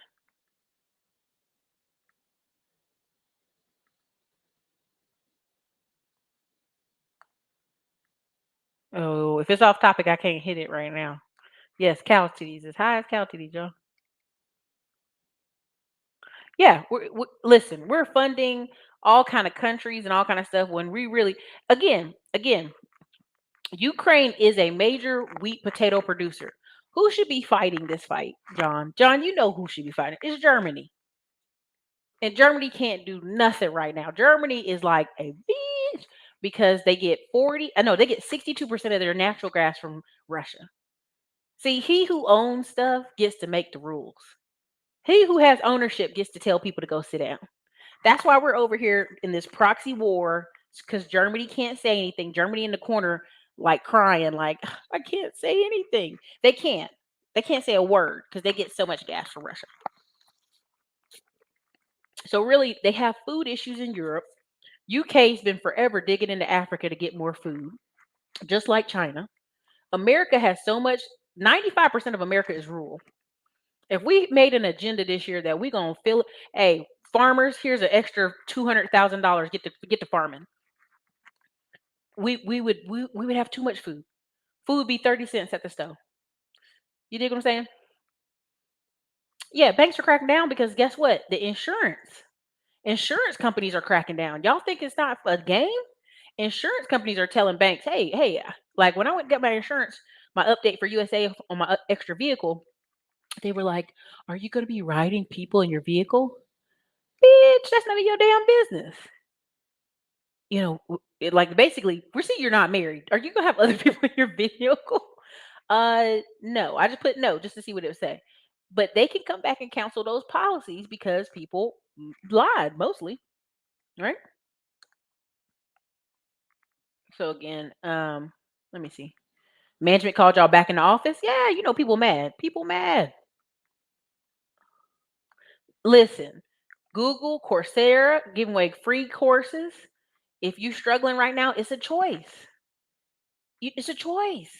Oh, if it's off topic, I can't hit it right now. Yes, cow titties. As high as cow titties, y'all. Yeah. Listen, we're funding all kind of countries and all kind of stuff when we really, again, Ukraine is a major wheat potato producer. Who should be fighting this fight, John? John, you know who should be fighting. It's Germany. And Germany can't do nothing right now. Germany is like a bitch because they get 40, I know they get 62% of their natural gas from Russia. See, he who owns stuff gets to make the rules. He who has ownership gets to tell people to go sit down. That's why we're over here in this proxy war because Germany can't say anything. Germany in the corner, like crying, like, I can't say anything. They can't. They can't say a word because they get so much gas from Russia. So really, they have food issues in Europe. UK's been forever digging into Africa to get more food, just like China. America has so much, 95% of America is rural. If we made an agenda this year that we're gonna fill, hey, farmers, here's an extra $200,000. Get to farming. We would have too much food. Food would be 30 cents at the stove. You dig what I'm saying? Yeah, banks are cracking down because guess what? The insurance companies are cracking down. Y'all think it's not a game? Insurance companies are telling banks, hey, like when I went to get my insurance, my update for USA on my extra vehicle, they were like, "Are you going to be riding people in your vehicle?" Bitch, that's none of your damn business. Like basically, we see you're not married. Are you gonna have other people in your vehicle? No. I just put no just to see what it would say. But they can come back and cancel those policies because people lied mostly, right? So again, let me see. Management called y'all back in the office. Yeah, people mad. People mad. Listen, Google, Coursera, giving away free courses. If you struggling right now, it's a choice. It's a choice.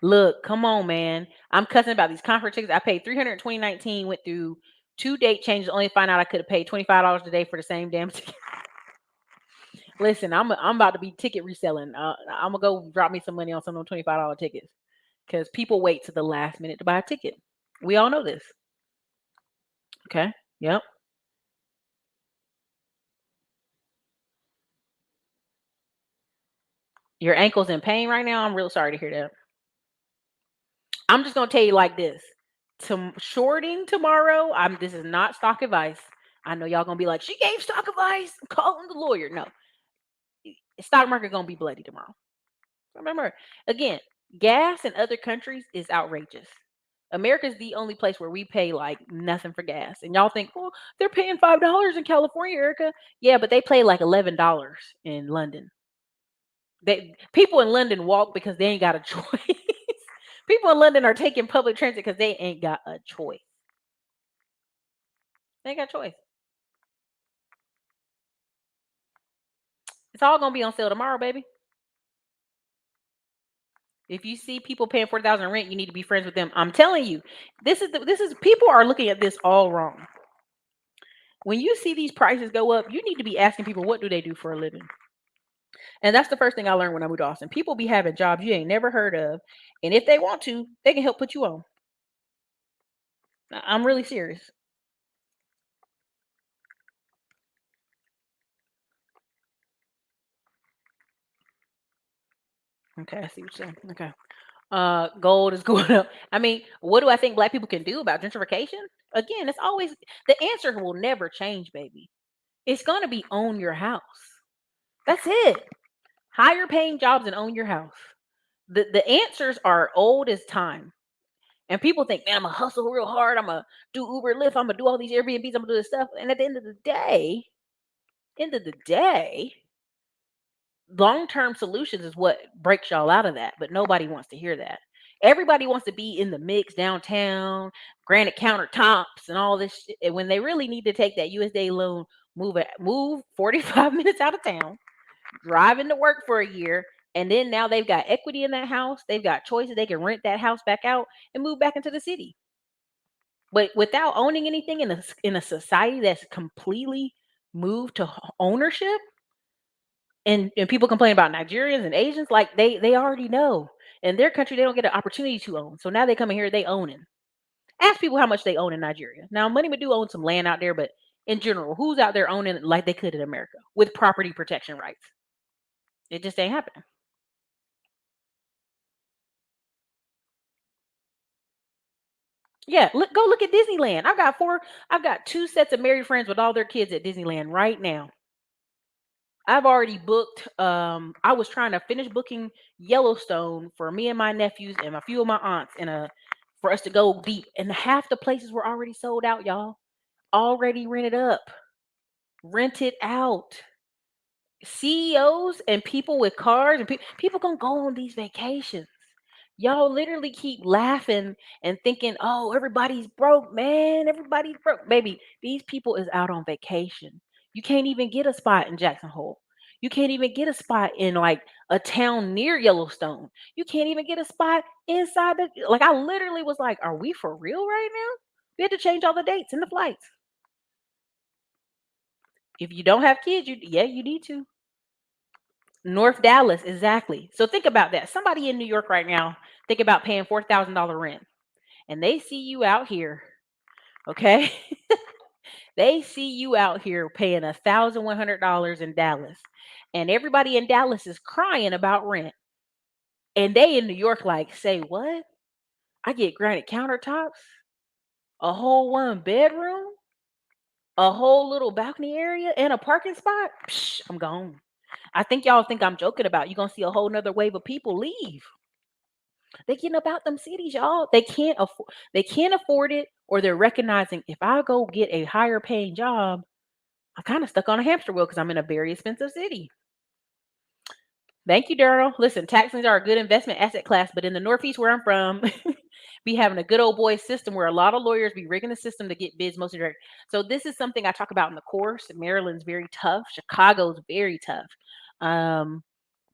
Look, come on, man. I'm cussing about these conference tickets. I paid 320.19, went through 2 date changes, only to find out I could have paid $25 a day for the same damn ticket. Listen, I'm about to be ticket reselling. I'm gonna go drop me some money on some of them $25 tickets because people wait to the last minute to buy a ticket. We all know this. Okay. Yep. Your ankle's in pain right now. I'm real sorry to hear that. I'm just gonna tell you like this. Shorting tomorrow. This is not stock advice. I know y'all gonna be like, she gave stock advice. I'm calling the lawyer. No, stock market gonna be bloody tomorrow. Remember, again, gas in other countries is outrageous. America is the only place where we pay like nothing for gas, and y'all think, well, they're paying $5 in California, Erica. Yeah, but they pay like $11 in London. People in London walk because they ain't got a choice. People in London are taking public transit because they ain't got a choice. They ain't got a choice. It's all gonna be on sale tomorrow, baby. If you see people paying 40,000 rent, you need to be friends with them. I'm telling you, this is people are looking at this all wrong. When you see these prices go up, you need to be asking people what do they do for a living. And that's the first thing I learned when I moved to Austin. People be having jobs you ain't never heard of, and if they want to, they can help put you on. I'm really serious. Okay, I see what you're saying. Okay. Gold is going up. I mean, what do I think black people can do about gentrification? Again, it's always the answer will never change, baby. It's gonna be own your house. That's it. Higher paying jobs and own your house. The answers are old as time. And people think, man, I'm gonna hustle real hard. I'm gonna do Uber, Lyft. I'm gonna do all these Airbnbs. I'm gonna do this stuff. And at the end of the day, long-term solutions is what breaks y'all out of that. But nobody wants to hear that. Everybody wants to be in the mix downtown, granite countertops, and all this shit. And when they really need to take that USDA loan, move 45 minutes out of town, driving to work for a year, and then now they've got equity in that house. They've got choices. They can rent that house back out and move back into the city. But without owning anything in a society that's completely moved to ownership, and people complain about Nigerians and Asians, like they already know. In their country, they don't get an opportunity to own. So now they come in here, they owning. Ask people how much they own in Nigeria. Now, money would do own some land out there, but in general, who's out there owning it like they could in America with property protection rights? It just ain't happening. Yeah, go look at Disneyland. I've got two sets of married friends with all their kids at Disneyland right now. I've already booked. I was trying to finish booking Yellowstone for me and my nephews and a few of my aunts, and for us to go deep. And half the places were already sold out, y'all. Already rented up, rented out. CEOs and people with cars and people gonna go on these vacations. Y'all literally keep laughing and thinking, "Oh, everybody's broke, man. Everybody's broke." Baby, these people is out on vacation. You can't even get a spot in Jackson Hole. You can't even get a spot in like a town near Yellowstone. You can't even get a spot inside the like I literally was like, "Are we for real right now?" We had to change all the dates and the flights. If you don't have kids, you need to. North Dallas, exactly. So think about that. Somebody in New York right now, think about paying $4,000 rent, and they see you out here, okay? They see you out here paying $1,100 in Dallas, and everybody in Dallas is crying about rent. And they in New York like, say what? I get granite countertops, a whole one bedroom, a whole little balcony area, and a parking spot. Psh, I'm gone. I think y'all think I'm joking about. You gonna see a whole nother wave of people leave. They getting about them cities, y'all. They can't afford it, or they're recognizing if I go get a higher paying job, I'm kind of stuck on a hamster wheel because I'm in a very expensive city. Thank you, Daryl. Listen, tax liens are a good investment asset class, but in the Northeast where I'm from, be having a good old boy system where a lot of lawyers be rigging the system to get bids mostly direct. So this is something I talk about in the course. Maryland's very tough. Chicago's very tough. Um,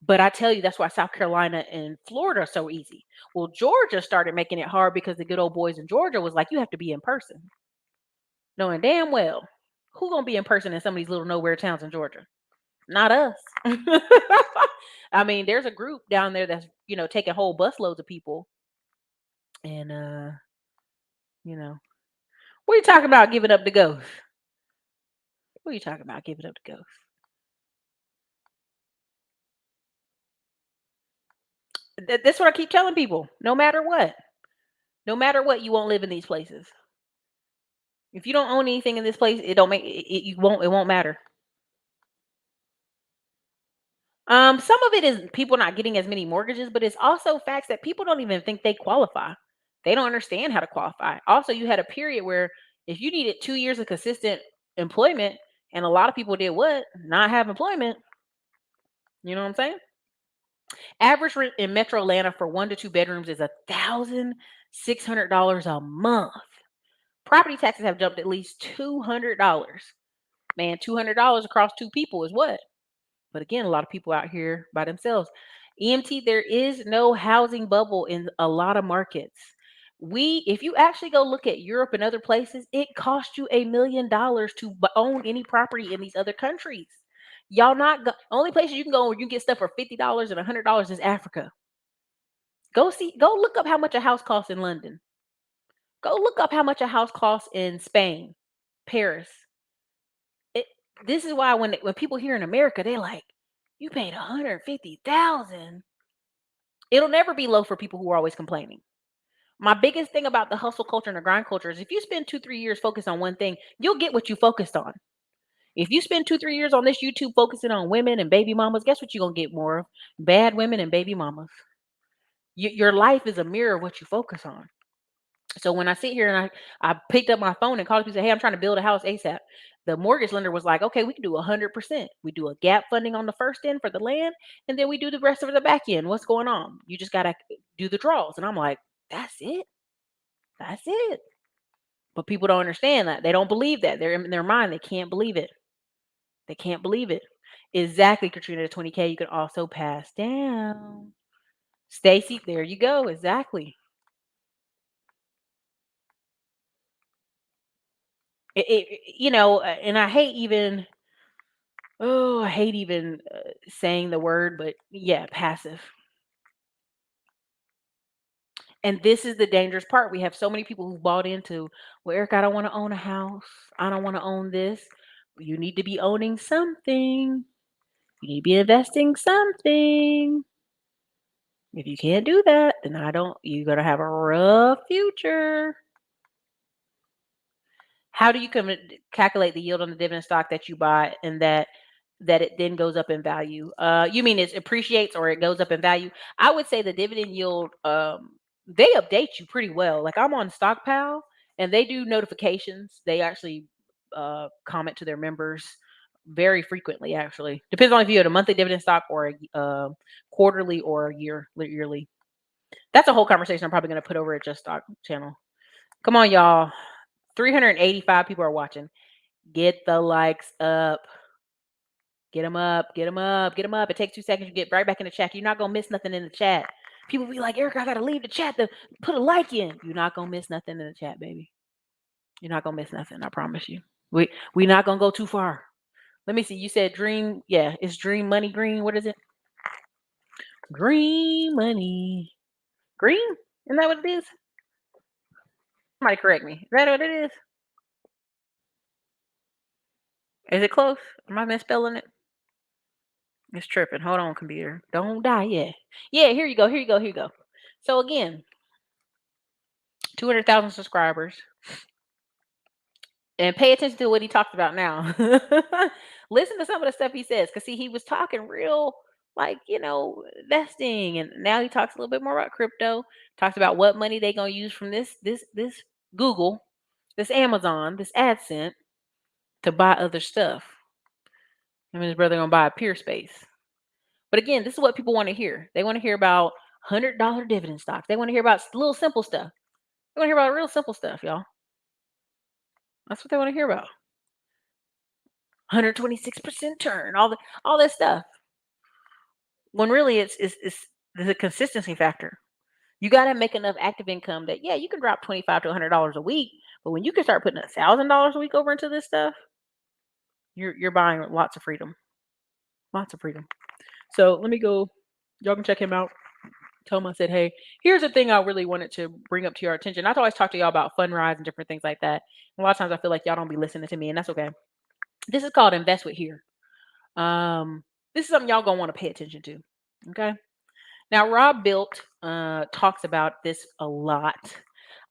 but I tell you, that's why South Carolina and Florida are so easy. Well, Georgia started making it hard because the good old boys in Georgia was like, you have to be in person, knowing damn well who gonna be in person in some of these little nowhere towns in Georgia. Not us. I mean, there's a group down there that's, taking whole busloads of people. And you know, what are you talking about giving up the ghost? What are you talking about giving up the ghost? That's what I keep telling people. No matter what, you won't live in these places. If you don't own anything in this place, it don't make it won't matter. Some of it is people not getting as many mortgages, but it's also facts that people don't even think they qualify. They don't understand how to qualify. Also, you had a period where if you needed 2 years of consistent employment, and a lot of people did what? Not have employment. You know what I'm saying? Average rent in Metro Atlanta for 1 to 2 bedrooms is $1,600 a month. Property taxes have jumped at least $200. Man, $200 across two people is what? But again, a lot of people out here by themselves. EMT, there is no housing bubble in a lot of markets. If you actually go look at Europe and other places, it costs you $1 million to own any property in these other countries. Y'all not only places you can go where you can get stuff for $50 and $100 is Africa. Go look up how much a house costs in London. Go look up how much a house costs in Spain, Paris. It, this is why when people here in America, they like, you paid 150,000. It'll never be low for people who are always complaining. My biggest thing about the hustle culture and the grind culture is if you spend 2, 3 years focused on one thing, you'll get what you focused on. If you spend 2, 3 years on this YouTube focusing on women and baby mamas, guess what you're gonna get more of? Bad women and baby mamas. Your life is a mirror of what you focus on. So when I sit here and I picked up my phone and called people and said, hey, I'm trying to build a house ASAP. The mortgage lender was like, okay, we can do 100%. We do a gap funding on the first end for the land, and then we do the rest of the back end. What's going on? You just got to do the draws. And I'm like, that's it. That's it. But people don't understand that. They don't believe that. They're in their mind. They can't believe it. They can't believe it. Exactly, Katrina, the 20K you can also pass down. Stacy, there you go. Exactly. And I hate even saying the word, but yeah, passive. And this is the dangerous part. We have so many people who bought into, well, Eric, I don't want to own a house. I don't want to own this. You need to be owning something. You need to be investing something. If you can't do that, then you're going to have a rough future. How do you calculate the yield on the dividend stock that you buy and that it then goes up in value? You mean it appreciates or it goes up in value? I would say the dividend yield, they update you pretty well. Like I'm on Stockpile and they do notifications. They actually comment to their members very frequently. Actually, depends on if you had a monthly dividend stock or a quarterly or yearly. That's a whole conversation I'm probably going to put over at Just Stock channel. Come on, y'all. 385 people are watching. Get the likes up. Get them up. Get them up. Get them up. It takes 2 seconds. You get right back in the chat. You're not going to miss nothing in the chat. People be like, Eric, I got to leave the chat to put a like in. You're not going to miss nothing in the chat, baby. You're not going to miss nothing. I promise you. We're not going to go too far. Let me see. You said dream. Yeah, it's dream money green. What is it? Green money. Green? Isn't that what it is? Somebody correct me. Is that what it is? Is it close? Am I misspelling it? It's tripping. Hold on, computer. Don't die yet. Yeah, here you go. Here you go. Here you go. So again, 200,000 subscribers. And pay attention to what he talks about now. Listen to some of the stuff he says. Cause see, he was talking real like, investing. And now he talks a little bit more about crypto. Talks about what money they gonna use from this Google, this Amazon, this AdSense to buy other stuff. Him and his brother gonna buy a peer space. But again, this is what people want to hear. They want to hear about $100 dividend stocks. They want to hear about little simple stuff. They want to hear about real simple stuff, y'all. That's what they want to hear about. 126% turn, all this stuff. When really it's the consistency factor. You got to make enough active income that yeah, you can drop $25 to $100 a week, but when you can start putting $1,000 a week over into this stuff, you're buying lots of freedom, lots of freedom. So let me go. Y'all can check him out. Tell him I said, hey, here's the thing I really wanted to bring up to your attention. I always talk to y'all about fund rise and different things like that. A lot of times I feel like y'all don't be listening to me, and that's okay. This is called Invest with Here. This is something y'all gonna want to pay attention to. Okay. Now Rob Built talks about this a lot.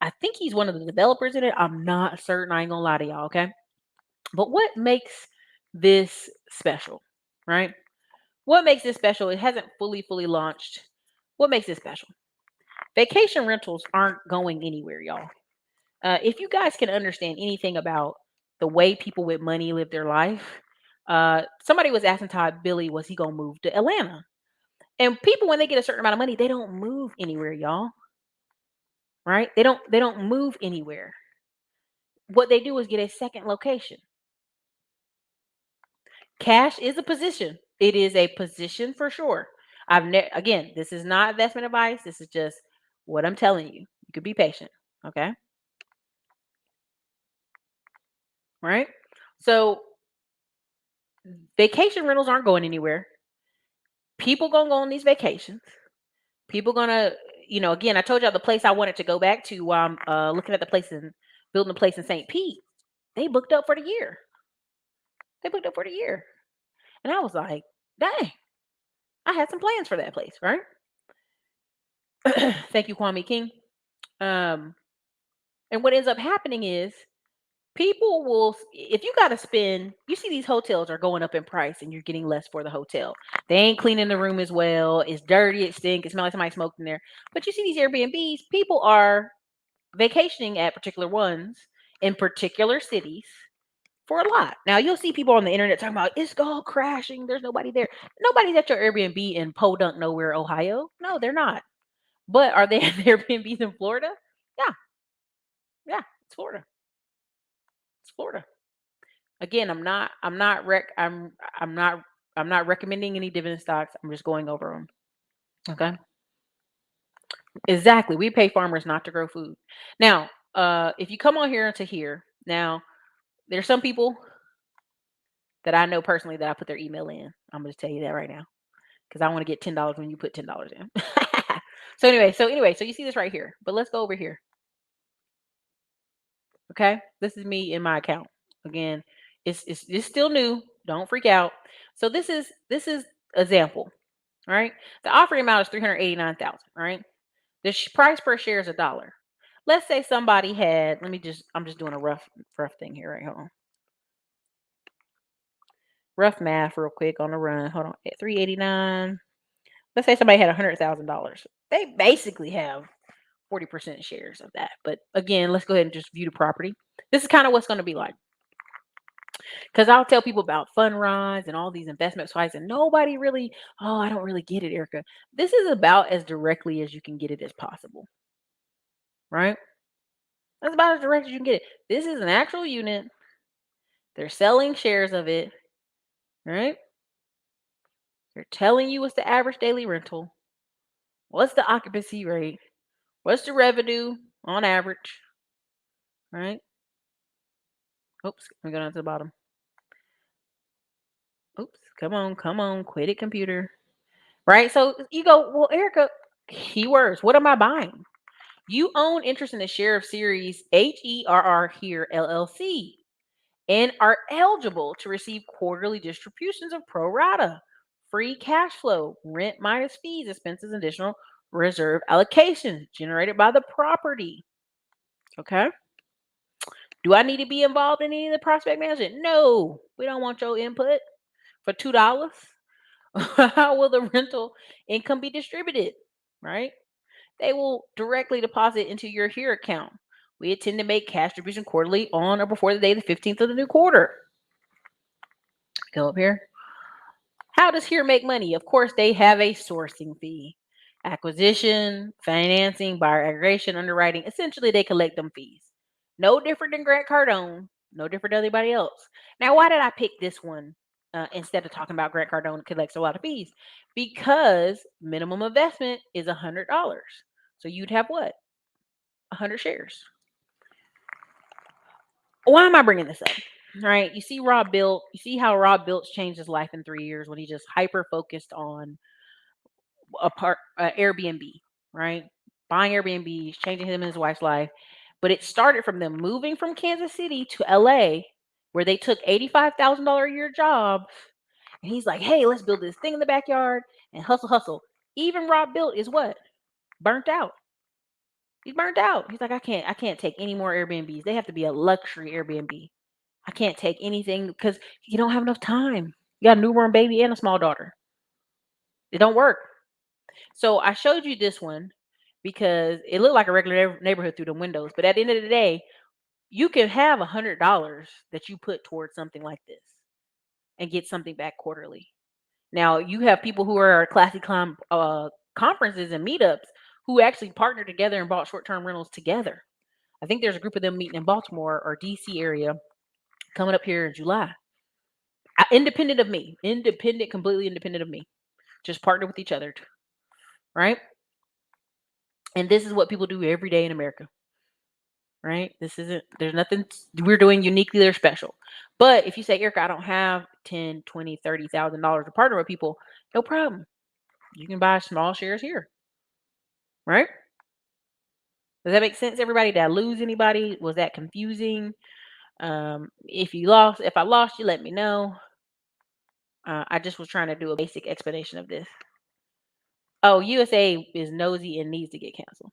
I think he's one of the developers in it. I'm not certain. I ain't gonna lie to y'all. Okay. But what makes this special, right? What makes this special? It hasn't fully launched. What makes it special? Vacation rentals aren't going anywhere, y'all. If you guys can understand anything about the way people with money live their life, somebody was asking Todd Billy, was he gonna move to Atlanta? And people, when they get a certain amount of money, they don't move anywhere, y'all. Right? They don't move anywhere. What they do is get a second location. Cash is a position. It is a position for sure. Again, this is not investment advice. This is just what I'm telling you. You could be patient. Okay. Right? So vacation rentals aren't going anywhere. People gonna go on these vacations. People gonna, again, I told y'all the place I wanted to go back to while I'm looking at the place and building a place in St. Pete. They booked up for the year. They booked up for the year. And I was like, dang, I had some plans for that place, right? Thank you, Kwame King. Um, and what ends up happening is people will, if you got to spend, you see these hotels are going up in price and you're getting less for the hotel. They ain't cleaning the room as well. It's dirty, it stinks, it smells like somebody smoked in there. But you see these Airbnbs, people are vacationing at particular ones in particular cities for a lot. Now you'll see people on the internet talking about it's all crashing. There's nobody there. Nobody's at your Airbnb in Podunk, nowhere, Ohio. No, they're not. But are they at the Airbnbs in Florida? Yeah, yeah, it's Florida. It's Florida. Again, I'm not recommending any dividend stocks. I'm just going over them. Okay. Exactly. We pay farmers not to grow food. Now, if you come on here to here, now there's some people that I know personally that I put their email in. I'm going to tell you that right now because I want to get $10 when you put $10 in. So you see this right here, but let's go over here. Okay, this is me in my account. Again, it's still new. Don't freak out. So this is example, right? The offering amount is 389,000. Right, the price per share is $1. Let's say somebody had. I'm just doing a rough thing here. Right, hold on. Rough math, real quick on the run. Hold on, at 389. Let's say somebody had $100,000. They basically have 40% shares of that. But again, let's go ahead and just view the property. This is kind of what's going to be like. Because I'll tell people about fund rise and all these investment sites, and nobody really, oh, I don't really get it, Erica. This is about as directly as you can get it as possible. Right? That's about as direct as you can get it. This is an actual unit. They're selling shares of it. Right? They're telling you what's the average daily rental. What's the occupancy rate? What's the revenue on average? Right? Oops, let me go down to the bottom. Oops, come on, quit it, computer. Right? So you go, well, Erica, keywords. What am I buying? You own interest in the share of Series HERR here LLC and are eligible to receive quarterly distributions of pro rata free cash flow, rent minus fees, expenses, additional reserve allocations generated by the property. Okay. Do I need to be involved in any of the prospect management? No, we don't want your input for $2. How will the rental income be distributed? Right? They will directly deposit into your HERE account. We intend to make cash distribution quarterly on or before the day the 15th of the new quarter. Go up here. How does HERE make money? Of course, they have a sourcing fee. Acquisition, financing, buyer aggregation, underwriting. Essentially, they collect them fees. No different than Grant Cardone. No different than anybody else. Now, why did I pick this one instead of talking about Grant Cardone collects a lot of fees? Because minimum investment is $100. So you'd have what? 100 shares. Why am I bringing this up? Right? You see Rob Built. You see how Rob Built's changed his life in 3 years when he just hyper focused on Airbnb, right? Buying Airbnbs, changing him and his wife's life. But it started from them moving from Kansas City to LA, where they took $85,000 a year jobs. And he's like, hey, let's build this thing in the backyard and hustle, hustle. Even Rob Built is what? Burnt out. He's burnt out. He's like, I can't take any more Airbnbs. They have to be a luxury Airbnb. I can't take anything because you don't have enough time. You got a newborn baby and a small daughter. It don't work. So I showed you this one because it looked like a regular neighborhood through the windows. But at the end of the day, you can have $100 that you put towards something like this and get something back quarterly. Now you have people who are at classy conferences and meetups who actually partnered together and bought short-term rentals together. I think there's a group of them meeting in Baltimore or DC area coming up here in July. Independent of me, completely independent of me, just partner with each other, right? And this is what people do every day in America, right? There's nothing we're doing uniquely or special. But if you say, Erica, I don't have 10, 20, $30,000 to partner with people, no problem. You can buy small shares here, right? Does that make sense, everybody? Did I lose anybody? Was that confusing? If I lost you, let me know. I just was trying to do a basic explanation of this. Oh, USA is nosy and needs to get canceled.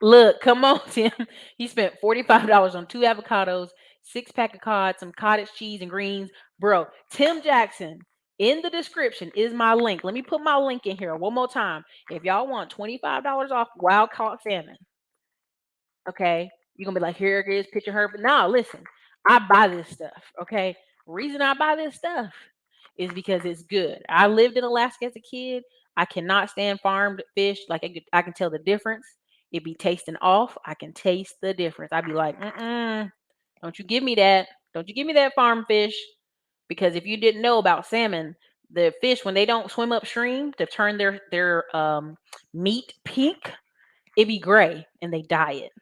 Look, come on, Tim. He spent $45 on 2 avocados, 6-pack of cod, some cottage cheese and greens. Bro, Tim Jackson, in the description is my link. Let me put my link in here one more time. If y'all want $25 off wild caught salmon, okay? You're gonna be like, here it is, picture her. But now listen, I buy this stuff, okay? Reason I buy this stuff is because it's good. I lived in Alaska as a kid. I cannot stand farmed fish. Like I can tell the difference. It be tasting off. I can taste the difference. I'd be like, don't you give me that. Don't you give me that farm fish. Because if you didn't know about salmon, the fish, when they don't swim upstream to turn their meat pink, it be gray and they dye it.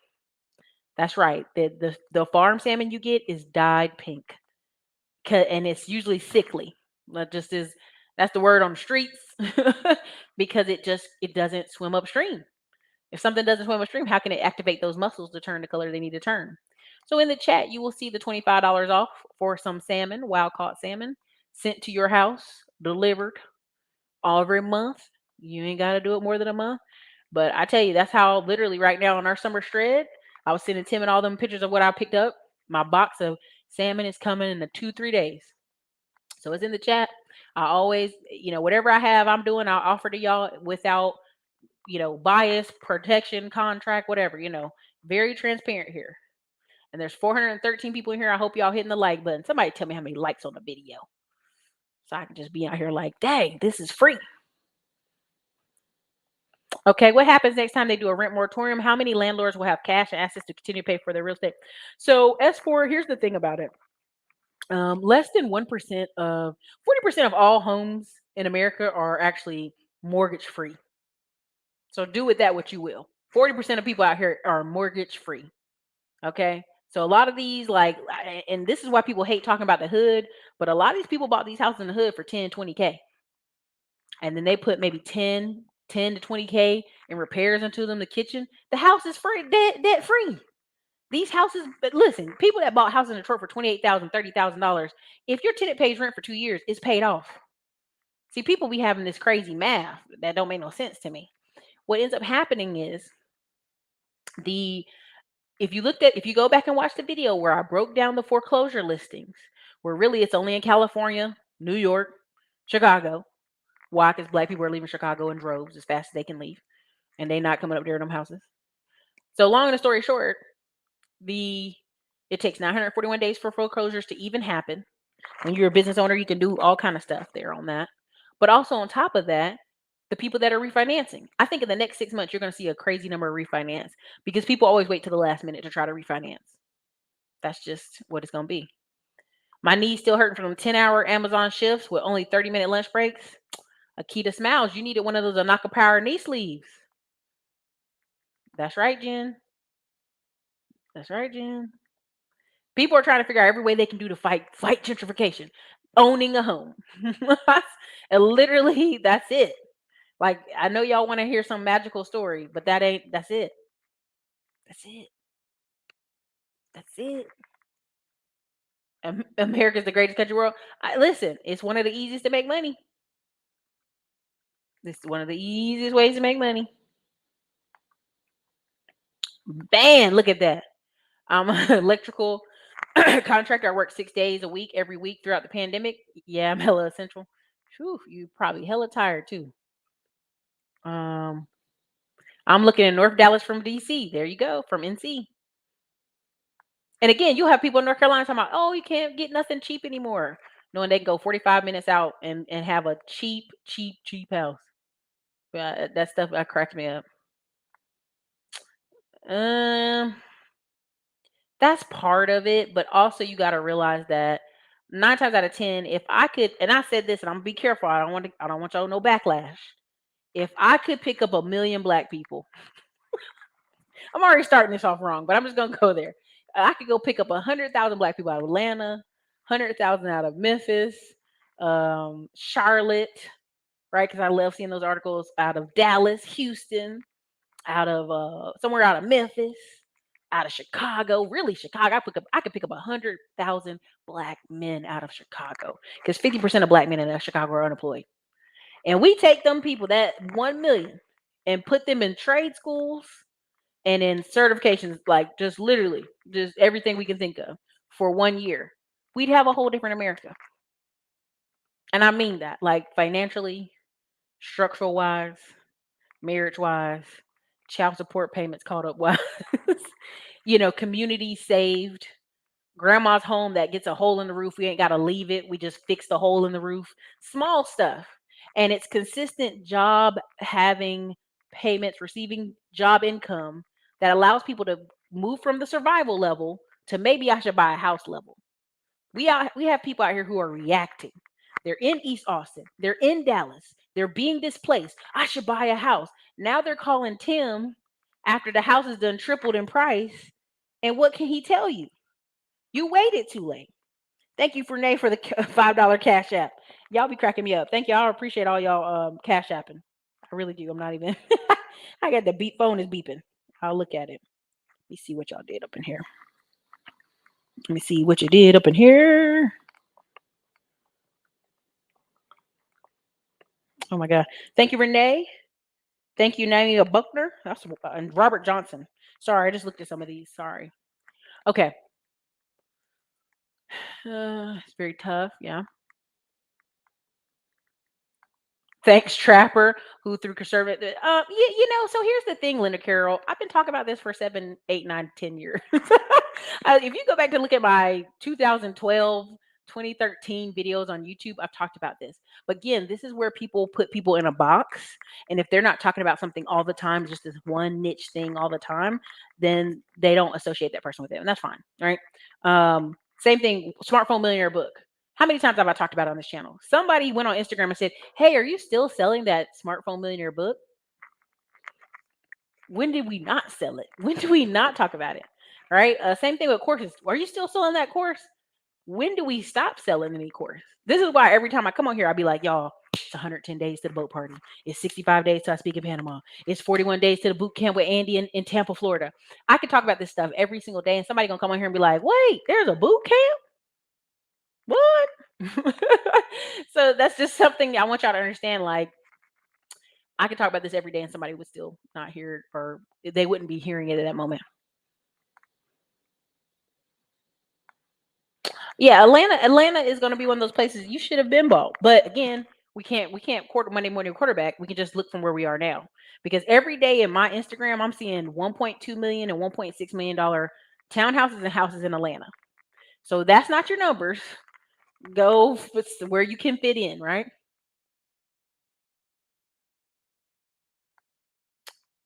That's right. The farm salmon you get is dyed pink. And it's usually sickly. That just is that's the word on the streets because it doesn't swim upstream. If something doesn't swim upstream, how can it activate those muscles to turn the color they need to turn? So in the chat, you will see the $25 off for some salmon, wild caught salmon, sent to your house, delivered every month. You ain't got to do it more than a month. But I tell you, that's how literally right now on our summer shred, I was sending Tim and all them pictures of what I picked up. My box of salmon is coming in the 2-3 days. So it's in the chat. I always, whatever I have, I'm doing, I'll offer to y'all without, bias, protection, contract, whatever, very transparent here. And there's 413 people in here. I hope y'all hitting the like button. Somebody tell me how many likes on the video. So I can just be out here like, dang, this is free. Okay, what happens next time they do a rent moratorium? How many landlords will have cash and assets to continue to pay for their real estate? So S4, here's the thing about it. Less than 1% of 40% of all homes in America are actually mortgage free. So do with that what you will. 40% of people out here are mortgage free. Okay. So a lot of these, and this is why people hate talking about the hood, but a lot of these people bought these houses in the hood for 10, 20K. And then they put maybe 10 to 20K in repairs into them, the kitchen. The house is free, debt free. These houses, but listen, people that bought houses in Detroit for $28,000, $30,000, if your tenant pays rent for 2 years, it's paid off. See, people be having this crazy math that don't make no sense to me. What ends up happening is the if you go back and watch the video where I broke down the foreclosure listings, where really it's only in California, New York, Chicago. Why? Because black people are leaving Chicago in droves as fast as they can leave, and they not coming up there in them houses. So long and the story short, it takes 941 days for foreclosures to even happen. When you're a business owner, you can do all kind of stuff there on that. But also on top of that, the people that are refinancing. I think in the next 6 months, you're going to see a crazy number of refinance because people always wait to the last minute to try to refinance. That's just what it's going to be. My knees still hurting from them 10-hour Amazon shifts with only 30-minute lunch breaks. Akita smiles. You needed one of those Anaka Power knee sleeves. That's right, Jen. That's right, Jen. People are trying to figure out every way they can do to fight gentrification. Owning a home. And literally, that's it. Like, I know y'all want to hear some magical story, but that's it. That's it. That's it. America's the greatest country in the world. Listen, it's one of the easiest to make money. This is one of the easiest ways to make money. Bam, look at that. I'm an electrical contractor. I work 6 days a week, every week throughout the pandemic. Yeah, I'm hella essential. Whew, you probably hella tired too. I'm looking at North Dallas from DC. There you go, from NC. And again, you'll have people in North Carolina talking about, oh, you can't get nothing cheap anymore. Knowing they can go 45 minutes out and have a cheap house. That stuff that cracked me up. Um, that's part of it, but also you got to realize that 9 times out of 10, if I could, and I said this, and I'm gonna be careful. I don't want y'all no backlash. If I could pick up 1 million black people, I'm already starting this off wrong, but I'm just gonna go there. I could go pick up 100,000 black people out of Atlanta, 100,000 out of Memphis, Charlotte, right? Because I love seeing those articles out of Dallas, Houston, out of somewhere out of Memphis, out of Chicago. Really, Chicago. I could pick up 100,000 black men out of Chicago because 50% of black men in Chicago are unemployed, and we take them people that 1 million and put them in trade schools and in certifications, like just literally just everything we can think of for 1 year. We'd have a whole different America, and I mean that, like financially, structural wise, marriage wise, child support payments caught up wise, community saved, grandma's home that gets a hole in the roof. We ain't got to leave it. We just fix the hole in the roof. Small stuff. And it's consistent job having payments, receiving job income that allows people to move from the survival level to maybe I should buy a house level. We have people out here who are reacting. They're in East Austin. They're in Dallas. They're being displaced. I should buy a house. Now they're calling Tim after the house is done tripled in price. And what can he tell you? You waited too late. Thank you, Renee, for the $5 cash app. Y'all be cracking me up. Thank y'all. I appreciate all y'all cash apping. I really do. I'm not even. I got the beep phone is beeping. I'll look at it. Let me see what y'all did up in here. Let me see what you did up in here. Oh my God. Thank you, Renee. Thank you, Naomi Buckner. That's and Robert Johnson. Sorry, I just looked at some of these. Sorry. Okay. It's very tough. Yeah. Thanks, Trapper, who threw conservative. So here's the thing, Linda Carroll. I've been talking about this for 7, 8, 9, 10 years. If you go back and look at my 2012, 2013 videos on YouTube, I've talked about this. But again, this is where people put people in a box. And if they're not talking about something all the time, just this one niche thing all the time, then they don't associate that person with it. And that's fine, right? Same thing, Smartphone Millionaire book. How many times have I talked about it on this channel? Somebody went on Instagram and said, hey, are you still selling that Smartphone Millionaire book? When did we not sell it? When do we not talk about it? Right? Same thing with courses. Are you still selling that course? When do we stop selling any course? This is why every time I come on here, I'll be like, y'all, It's 110 days to the boat party. It's 65 days till I speak in Panama. It's 41 days to the boot camp with Andy in Tampa, Florida. I could talk about this stuff every single day, and somebody gonna come on here and be like, "Wait, there's a boot camp? What?" So that's just something I want y'all to understand. Like, I could talk about this every day, and somebody would still not hear it, or they wouldn't be hearing it at that moment. Yeah, Atlanta is going to be one of those places you should have been bought. But again, we can't quarter Monday morning quarterback. We can just look from where we are now. Because every day in my Instagram, I'm seeing 1.2 million and 1.6 million dollar townhouses and houses in Atlanta. So that's not your numbers. Go where you can fit in, right?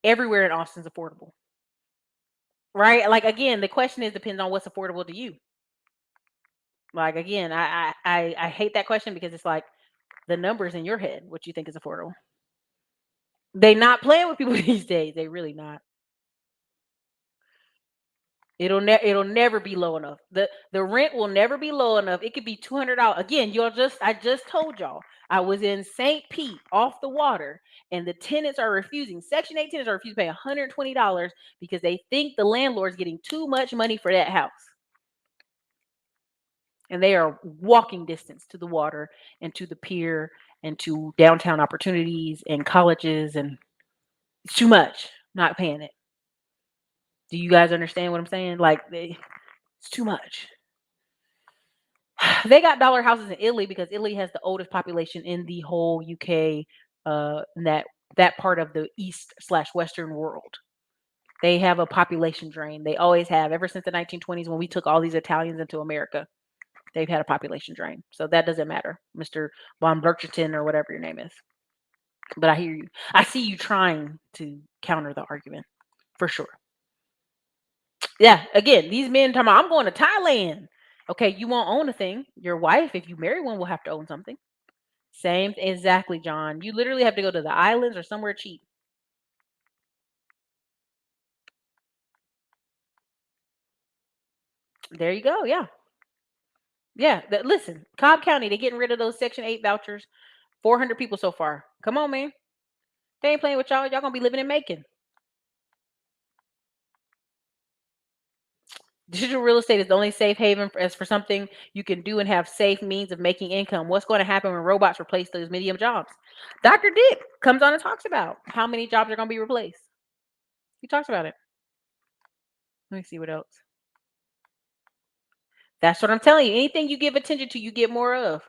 Everywhere in Austin's affordable. Right? Like, again, the question is depends on what's affordable to you. Like, again, I hate that question because it's like the numbers in your head, what you think is affordable. They not playing with people these days. They really not. It'll never be low enough. The rent will never be low enough. It could be $200. Again, I just told y'all I was in St. Pete off the water, and the tenants are refusing. Section 8 tenants are refusing to pay $120 because they think the landlord's getting too much money for that house. And they are walking distance to the water and to the pier and to downtown opportunities and colleges, and it's too much. Not paying it. Do you guys understand what I'm saying? Like, it's too much. They got dollar houses in Italy because Italy has the oldest population in the whole UK, in that part of the east/western world. They have a population drain. They always have ever since the 1920s when we took all these Italians into America. They've had a population drain. So that doesn't matter, Mr. von Bircherton or whatever your name is. But I hear you. I see you trying to counter the argument for sure. Yeah, again, these men talking about, I'm going to Thailand. Okay, you won't own a thing. Your wife, if you marry one, will have to own something. Same, exactly, John. You literally have to go to the islands or somewhere cheap. There you go. Yeah, yeah. Listen, Cobb County, they're getting rid of those Section 8 vouchers. 400 people so far. Come on, man. They ain't playing with y'all. Y'all gonna be living in Macon. Digital real estate is the only safe haven as for something you can do and have safe means of making income. What's going to happen when robots replace those medium jobs? Dr. Dick comes on and talks about how many jobs are going to be replaced. He talks about it. Let me see what else. That's what I'm telling you. Anything you give attention to, you get more of.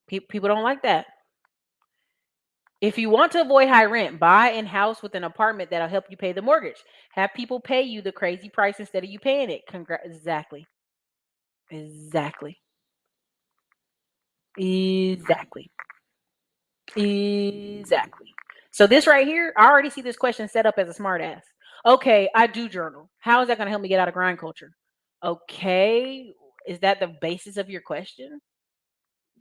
People don't like that. If you want to avoid high rent, buy a house with an apartment that'll help you pay the mortgage. Have people pay you the crazy price instead of you paying it. Exactly. Exactly. Exactly. Exactly. So this right here, I already see this question set up as a smart ass. Okay, I do journal. How is that going to help me get out of grind culture? Okay, is that the basis of your question?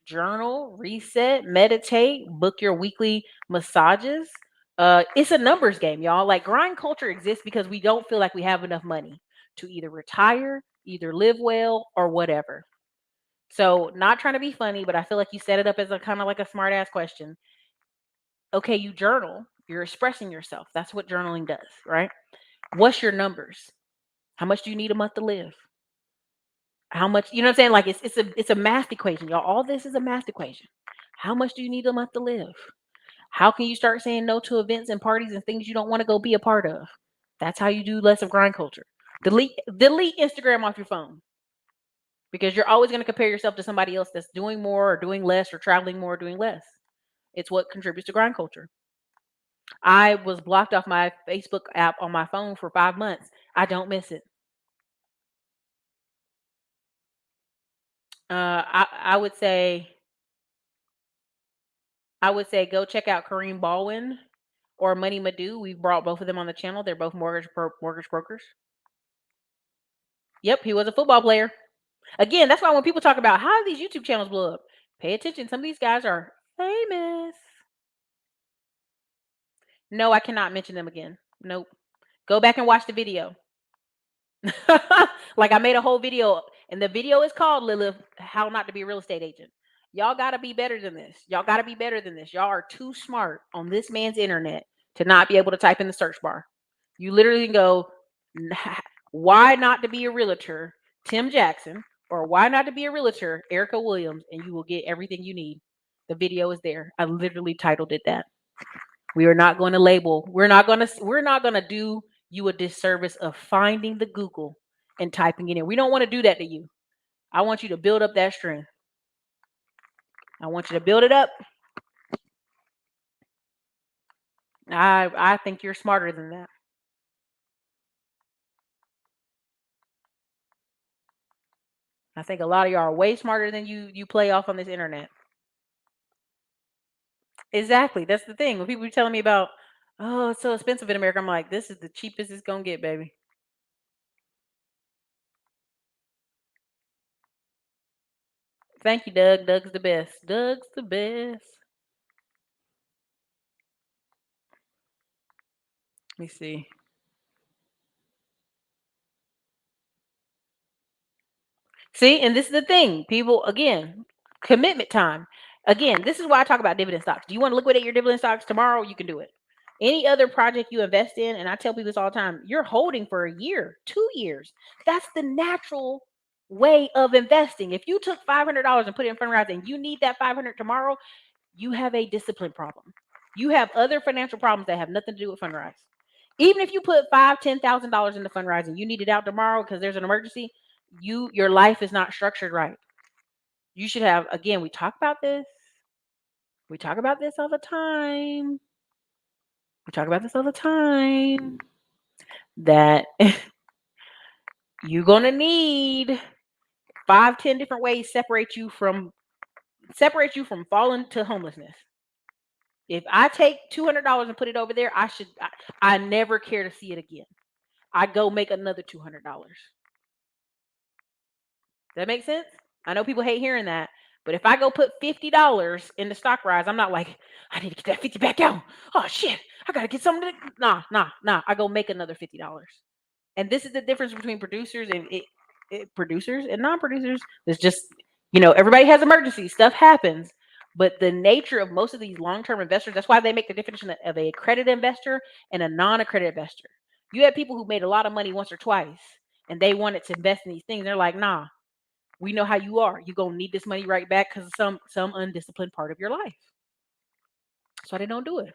Journal, reset, meditate, book your weekly massages. It's a numbers game, y'all. Like, grind culture exists because we don't feel like we have enough money to either retire, either live well, or whatever. So, not trying to be funny, but I feel like you set it up as a kind of like a smart ass question. Okay, you journal, you're expressing yourself. That's what journaling does, right? What's your numbers? How much do you need a month to live? How much, you know what I'm saying? Like, it's a math equation, y'all. All this is a math equation. How much do you need a month to live? How can you start saying no to events and parties and things you don't want to go be a part of? That's how you do less of grind culture. Delete Instagram off your phone because you're always going to compare yourself to somebody else that's doing more or doing less or traveling more or doing less. It's what contributes to grind culture. I was blocked off my Facebook app on my phone for 5 months. I don't miss it. I would say go check out Kareem Baldwin or Money Madu. We've brought both of them on the channel. They're both mortgage brokers. Yep, he was a football player. Again, that's why when people talk about how do these YouTube channels blow up, pay attention. Some of these guys are famous. No, I cannot mention them again. Nope. Go back and watch the video. Like, I made a whole video, and the video is called Lilith, How Not to Be a Real Estate Agent. Y'all gotta be better than this. Y'all gotta be better than this. Y'all are too smart on this man's internet to not be able to type in the search bar. You literally can go, why not to be a realtor, Tim Jackson, or why not to be a realtor, Erica Williams, and you will get everything you need. The video is there. I literally titled it that. We are not going to label. We're not going to do you a disservice of finding the Google and typing it in. We don't want to do that to you. I want you to build up that strength. I want you to build it up. I think you're smarter than that. I think a lot of y'all are way smarter than you play off on this internet. Exactly. That's the thing. When people be telling me about, oh, it's so expensive in America, I'm like, this is the cheapest it's gonna get, baby. Thank you, Doug. Doug's the best. Doug's the best. Let me see. See, and this is the thing. People, again, commitment time. Again, this is why I talk about dividend stocks. Do you want to liquidate your dividend stocks tomorrow? You can do it. Any other project you invest in, and I tell people this all the time, you're holding for a year, 2 years. That's the natural way of investing. If you took $500 and put it in Fundrise and you need that 500 tomorrow, you have a discipline problem. You have other financial problems that have nothing to do with Fundrise. Even if you put $5,000-$10,000 in the Fundrise and you need it out tomorrow because there's an emergency, your life is not structured right. You should have, again, we talk about this. We talk about this all the time. We talk about this all the time. That you're gonna need 5-10 different ways separate you from falling to homelessness. If I take $200 and put it over there, I never care to see it again. I go make another $200. That makes sense? I know people hate hearing that, but if I go put $50 in the stock rise, I'm not like, I need to get that 50 back out. Oh shit, I gotta get something. Nah. I go make another $50. And this is the difference between producers and producers and non-producers. It's just, everybody has emergencies, stuff happens. But the nature of most of these long-term investors, that's why they make the definition of a accredited investor and a non-accredited investor. You have people who made a lot of money once or twice and they wanted to invest in these things. They're like, nah, we know how you are. You're gonna need this money right back because of some undisciplined part of your life. That's why they don't do it.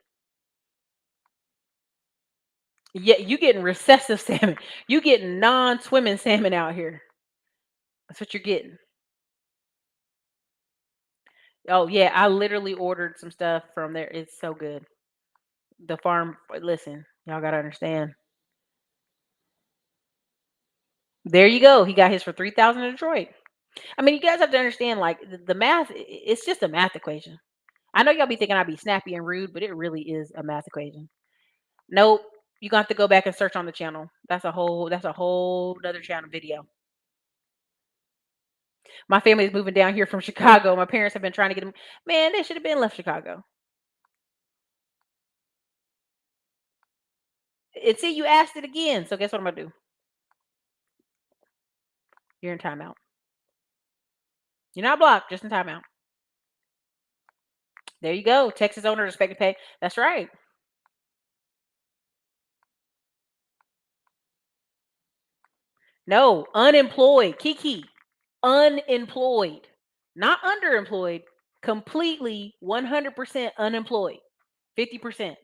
Yeah, you getting recessive salmon. You getting non-swimming salmon out here. That's what you're getting. Oh yeah, I literally ordered some stuff from there. It's so good. The farm. Listen, y'all gotta understand. There you go. He got his for 3,000 in Detroit. I mean, you guys have to understand, like the math. It's just a math equation. I know y'all be thinking I'd be snappy and rude, but it really is a math equation. Nope. You got to go back and search on the channel. That's a whole other channel video. My family is moving down here from Chicago. My parents have been trying to get them. Man, they should have been left Chicago. And see, you asked it again. So guess what I'm gonna do? You're in timeout. You're not blocked, just in timeout. There you go. Texas owner expected pay. That's right. No, unemployed. Kiki. Unemployed. Not underemployed. Completely 100% unemployed. 50%.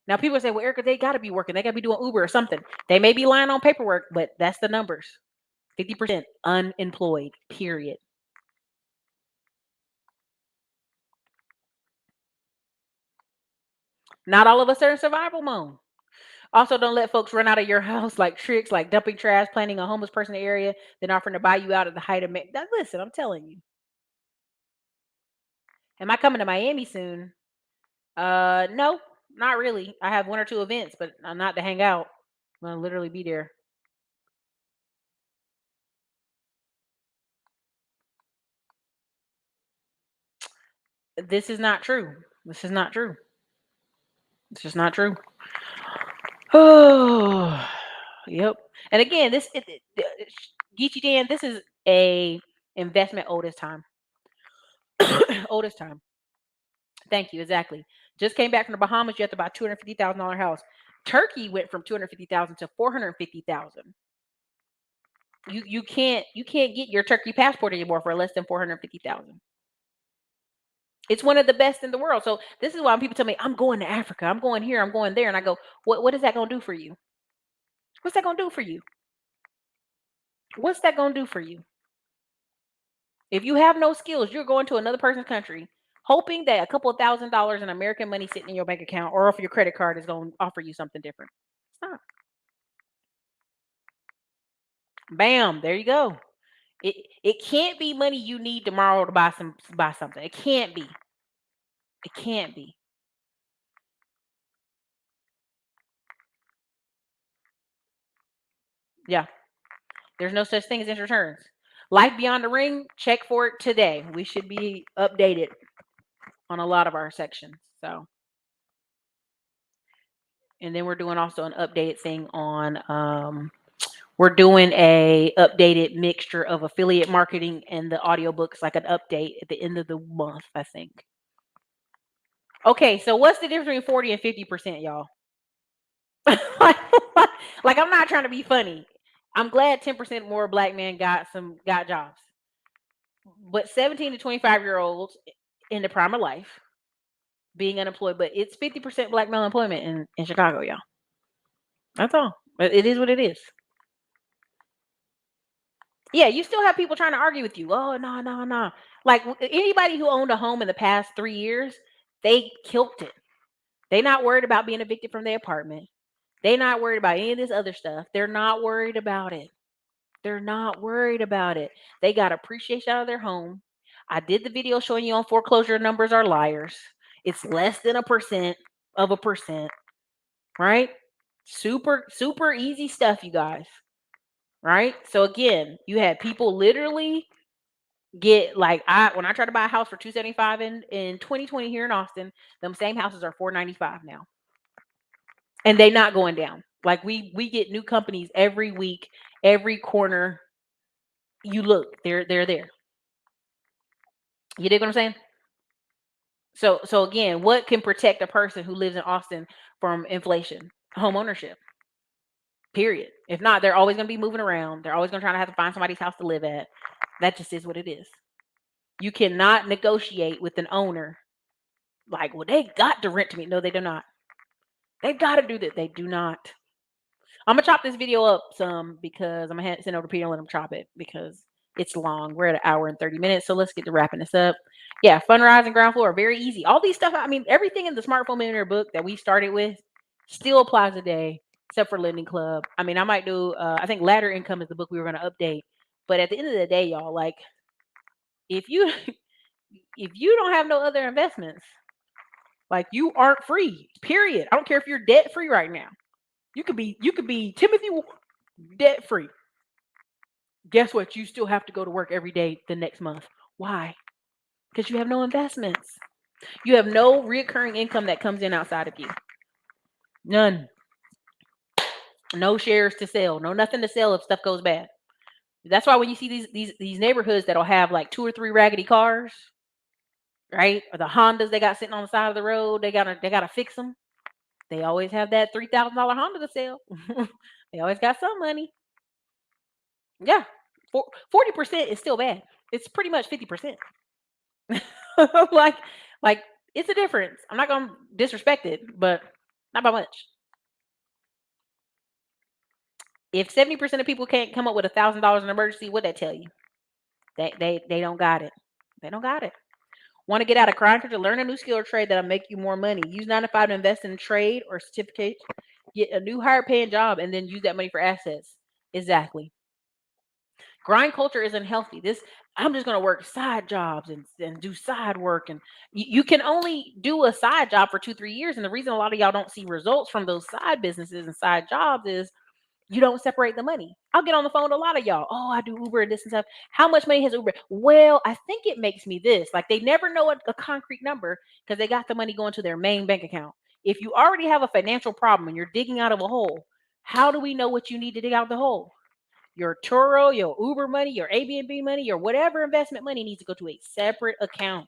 Now people say, well, Erica, they gotta be working. They gotta be doing Uber or something. They may be lying on paperwork, but that's the numbers. 50% unemployed, period. Not all of us are in survival mode. Also, don't let folks run out of your house like tricks, like dumping trash, planting a homeless person in the area, then offering to buy you out at the height of listen, I'm telling you. Am I coming to Miami soon? No, not really. I have one or two events, but not to hang out. I'm gonna literally be there. This is not true. This is not true. It's just not true. Oh, yep. And again, Geechee Dan, this is a investment old as time. Oldest time. Thank you. Exactly. Just came back from the Bahamas. You have to buy $250,000 house. Turkey went from 250,000 to 450,000. You can't get your Turkey passport anymore for less than 450,000. It's one of the best in the world. So this is why when people tell me I'm going to Africa, I'm going here, I'm going there, and I go, what is that gonna do for you? What's that gonna do for you? What's that gonna do for you? If you have no skills, you're going to another person's country, hoping that a couple of $1,000 in American money sitting in your bank account or off your credit card is going to offer you something different. It's not. Bam, there you go. It can't be money you need tomorrow to buy something. It can't be. It can't be. Yeah. There's no such thing as interest returns. Life beyond the ring, check for it today. We should be updated on a lot of our sections. So, and then we're doing also an updated thing on we're doing a updated mixture of affiliate marketing and the audiobooks, like an update at the end of the month, I think. Okay, so what's the difference between 40 and 50%, y'all? like, like I'm not trying to be funny. I'm glad 10% more black men got jobs. But 17 to 25-year-olds in the prime of life being unemployed, but it's 50% black male employment in Chicago, y'all. That's all. It is what it is. Yeah, you still have people trying to argue with you. Oh, no, no, no. Like anybody who owned a home in the past 3 years, they killed it. They not worried about being evicted from their apartment. They not worried about any of this other stuff. They're not worried about it. They're not worried about it. They got appreciation out of their home. I did the video showing you on foreclosure numbers are liars. It's less than 1%, right? Super, super easy stuff, you guys. Right? So again, you had people literally get like when I tried to buy a house for 275 in 2020 here in Austin, them same houses are 495 now. And they not going down. Like we get new companies every week, every corner you look, they're there. You dig what I'm saying? So again, what can protect a person who lives in Austin from inflation? Home ownership. Period. If not, they're always going to be moving around. They're always going to try to have to find somebody's house to live at. That just is what it is. You cannot negotiate with an owner like, well, they got to rent to me. No, they do not. They've got to do that. They do not. I'm gonna chop this video up some because I'm gonna send over to Peter and let him chop it because it's long. We're at an hour and 30 minutes, so let's get to wrapping this up. Yeah, Fundrise and Ground Floor are very easy. All these stuff, I mean, everything in the Smartphone Millionaire book that we started with still applies today, except for Lending Club. I mean, I might do. I think Ladder Income is the book we were gonna update, but at the end of the day, y'all, like, if you if you don't have no other investments, like you aren't free. Period. I don't care if you're debt free right now. You could be Timothy debt free. Guess what? You still have to go to work every day the next month. Why? Because you have no investments. You have no recurring income that comes in outside of you. None. No shares to sell. No nothing to sell if stuff goes bad. That's why when you see these neighborhoods that'll have like 2 or 3 raggedy cars, right? Or the Hondas they got sitting on the side of the road, they gotta fix them. They always have that $3,000 Honda to sell. They always got some money. Yeah, 40% is still bad. It's pretty much 50%. like, like it's a difference. I'm not gonna disrespect it, but not by much. If 70% of people can't come up with $1,000 in emergency, what that tell you? They don't got it. They don't got it. Want to get out of crime culture? Learn a new skill or trade that'll make you more money. Use 9 to 5 to invest in trade or certificate. Get a new higher paying job and then use that money for assets. Exactly. Grind culture isn't healthy. This I'm just gonna work side jobs and do side work. And you can only do a side job for 2, 3 years. And the reason a lot of y'all don't see results from those side businesses and side jobs is you don't separate the money. I'll get on the phone with a lot of y'all. Oh, I do Uber and this and stuff. How much money has Uber? Well, I think it makes me this. Like they never know a concrete number because they got the money going to their main bank account. If you already have a financial problem and you're digging out of a hole, how do we know what you need to dig out the hole? Your Turo, your Uber money, your Airbnb money, your whatever investment money needs to go to a separate account.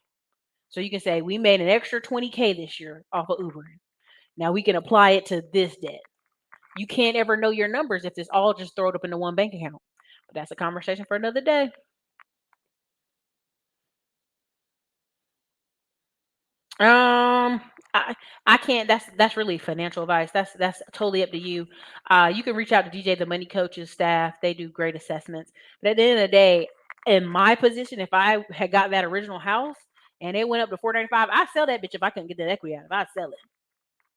So you can say, we made an extra 20K this year off of Uber. Now we can apply it to this debt. You can't ever know your numbers if it's all just thrown up into one bank account. But that's a conversation for another day. Um, I can't. That's really financial advice. That's totally up to you. You can reach out to DJ the Money Coach's staff. They do great assessments. But at the end of the day, in my position, if I had got that original house and it went up to 495, I'd sell that bitch if I couldn't get that equity out of it. I'd sell it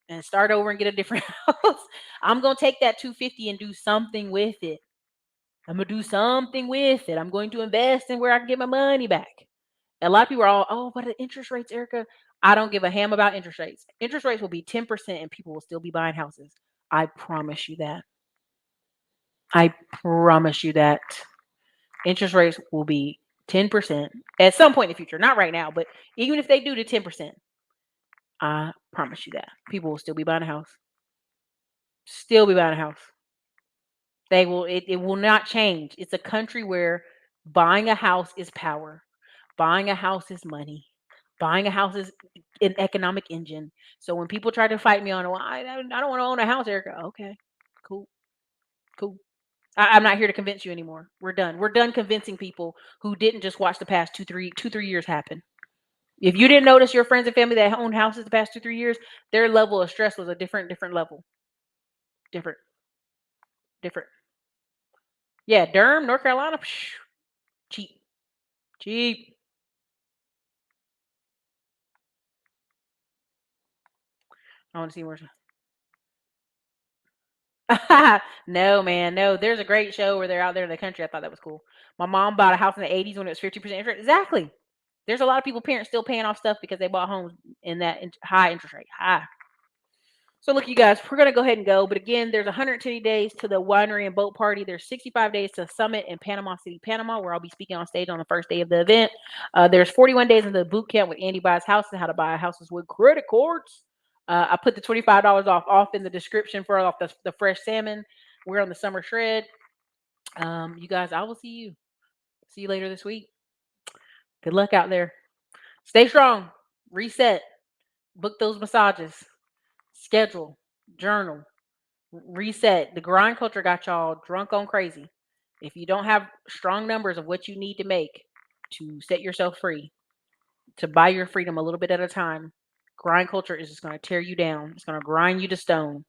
and start over and get a different house. I'm gonna take that 250 and do something with it. I'm gonna do something with it. I'm going to invest in where I can get my money back. A lot of people are all, oh, but the interest rates, Erica. I don't give a ham about interest rates. Interest rates will be 10% and people will still be buying houses. I promise you that. I promise you that. Interest rates will be 10% at some point in the future. Not right now, but even if they do to 10%, I promise you that. People will still be buying a house. Still be buying a house. They will, it will not change. It's a country where buying a house is power. Buying a house is money. Buying a house is an economic engine. So when people try to fight me on, well, I don't want to own a house, Erica. Okay, cool, cool. I'm not here to convince you anymore. We're done. We're done convincing people who didn't just watch the past 2, 3 years happen. If you didn't notice your friends and family that owned houses the past 2, 3 years, their level of stress was a different level. Different, different. Yeah, Durham, North Carolina, cheap, cheap. I want to see more. No, man, no. There's a great show where they're out there in the country. I thought that was cool. My mom bought a house in the 80s when it was 50% interest. Exactly. There's a lot of people, parents still paying off stuff because they bought homes in that high interest rate. High. So look, you guys, we're gonna go ahead and go. But again, there's 120 days to the winery and boat party. There's 65 days to Summit in Panama City, Panama, where I'll be speaking on stage on the first day of the event. There's 41 days in the boot camp with Andy Buys Houses, how to buy houses with credit cards. I put the $25 off in the description for off the fresh salmon. We're on the summer shred. You guys, I will see you. See you later this week. Good luck out there. Stay strong. Reset. Book those massages. Schedule. Journal. Reset. The grind culture got y'all drunk on crazy. If you don't have strong numbers of what you need to make to set yourself free, to buy your freedom a little bit at a time, grind culture is just going to tear you down. It's going to grind you to stone.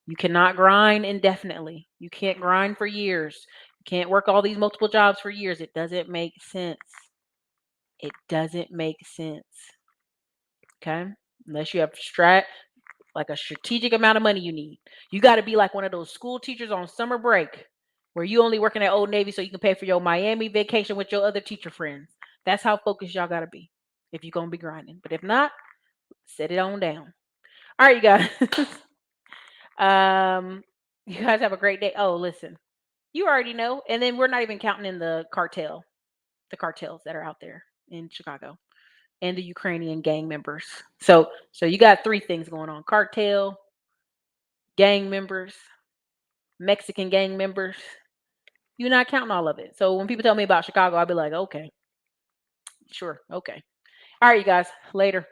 You cannot grind indefinitely. You can't grind for years. You can't work all these multiple jobs for years. It doesn't make sense. It doesn't make sense. Okay? Unless you have like a strategic amount of money you need. You got to be like one of those school teachers on summer break where you only working at Old Navy so you can pay for your Miami vacation with your other teacher friends. That's how focused y'all got to be if you're going to be grinding. But if not, set it on down. All right, you guys. You guys have a great day. Oh, listen. You already know. And then we're not even counting in the cartels that are out there in Chicago and the Ukrainian gang members. So you got three things going on: cartel, gang members, Mexican gang members. You're not counting all of it. So when people tell me about Chicago, I'll be like, okay, sure, okay. All right, you guys, later.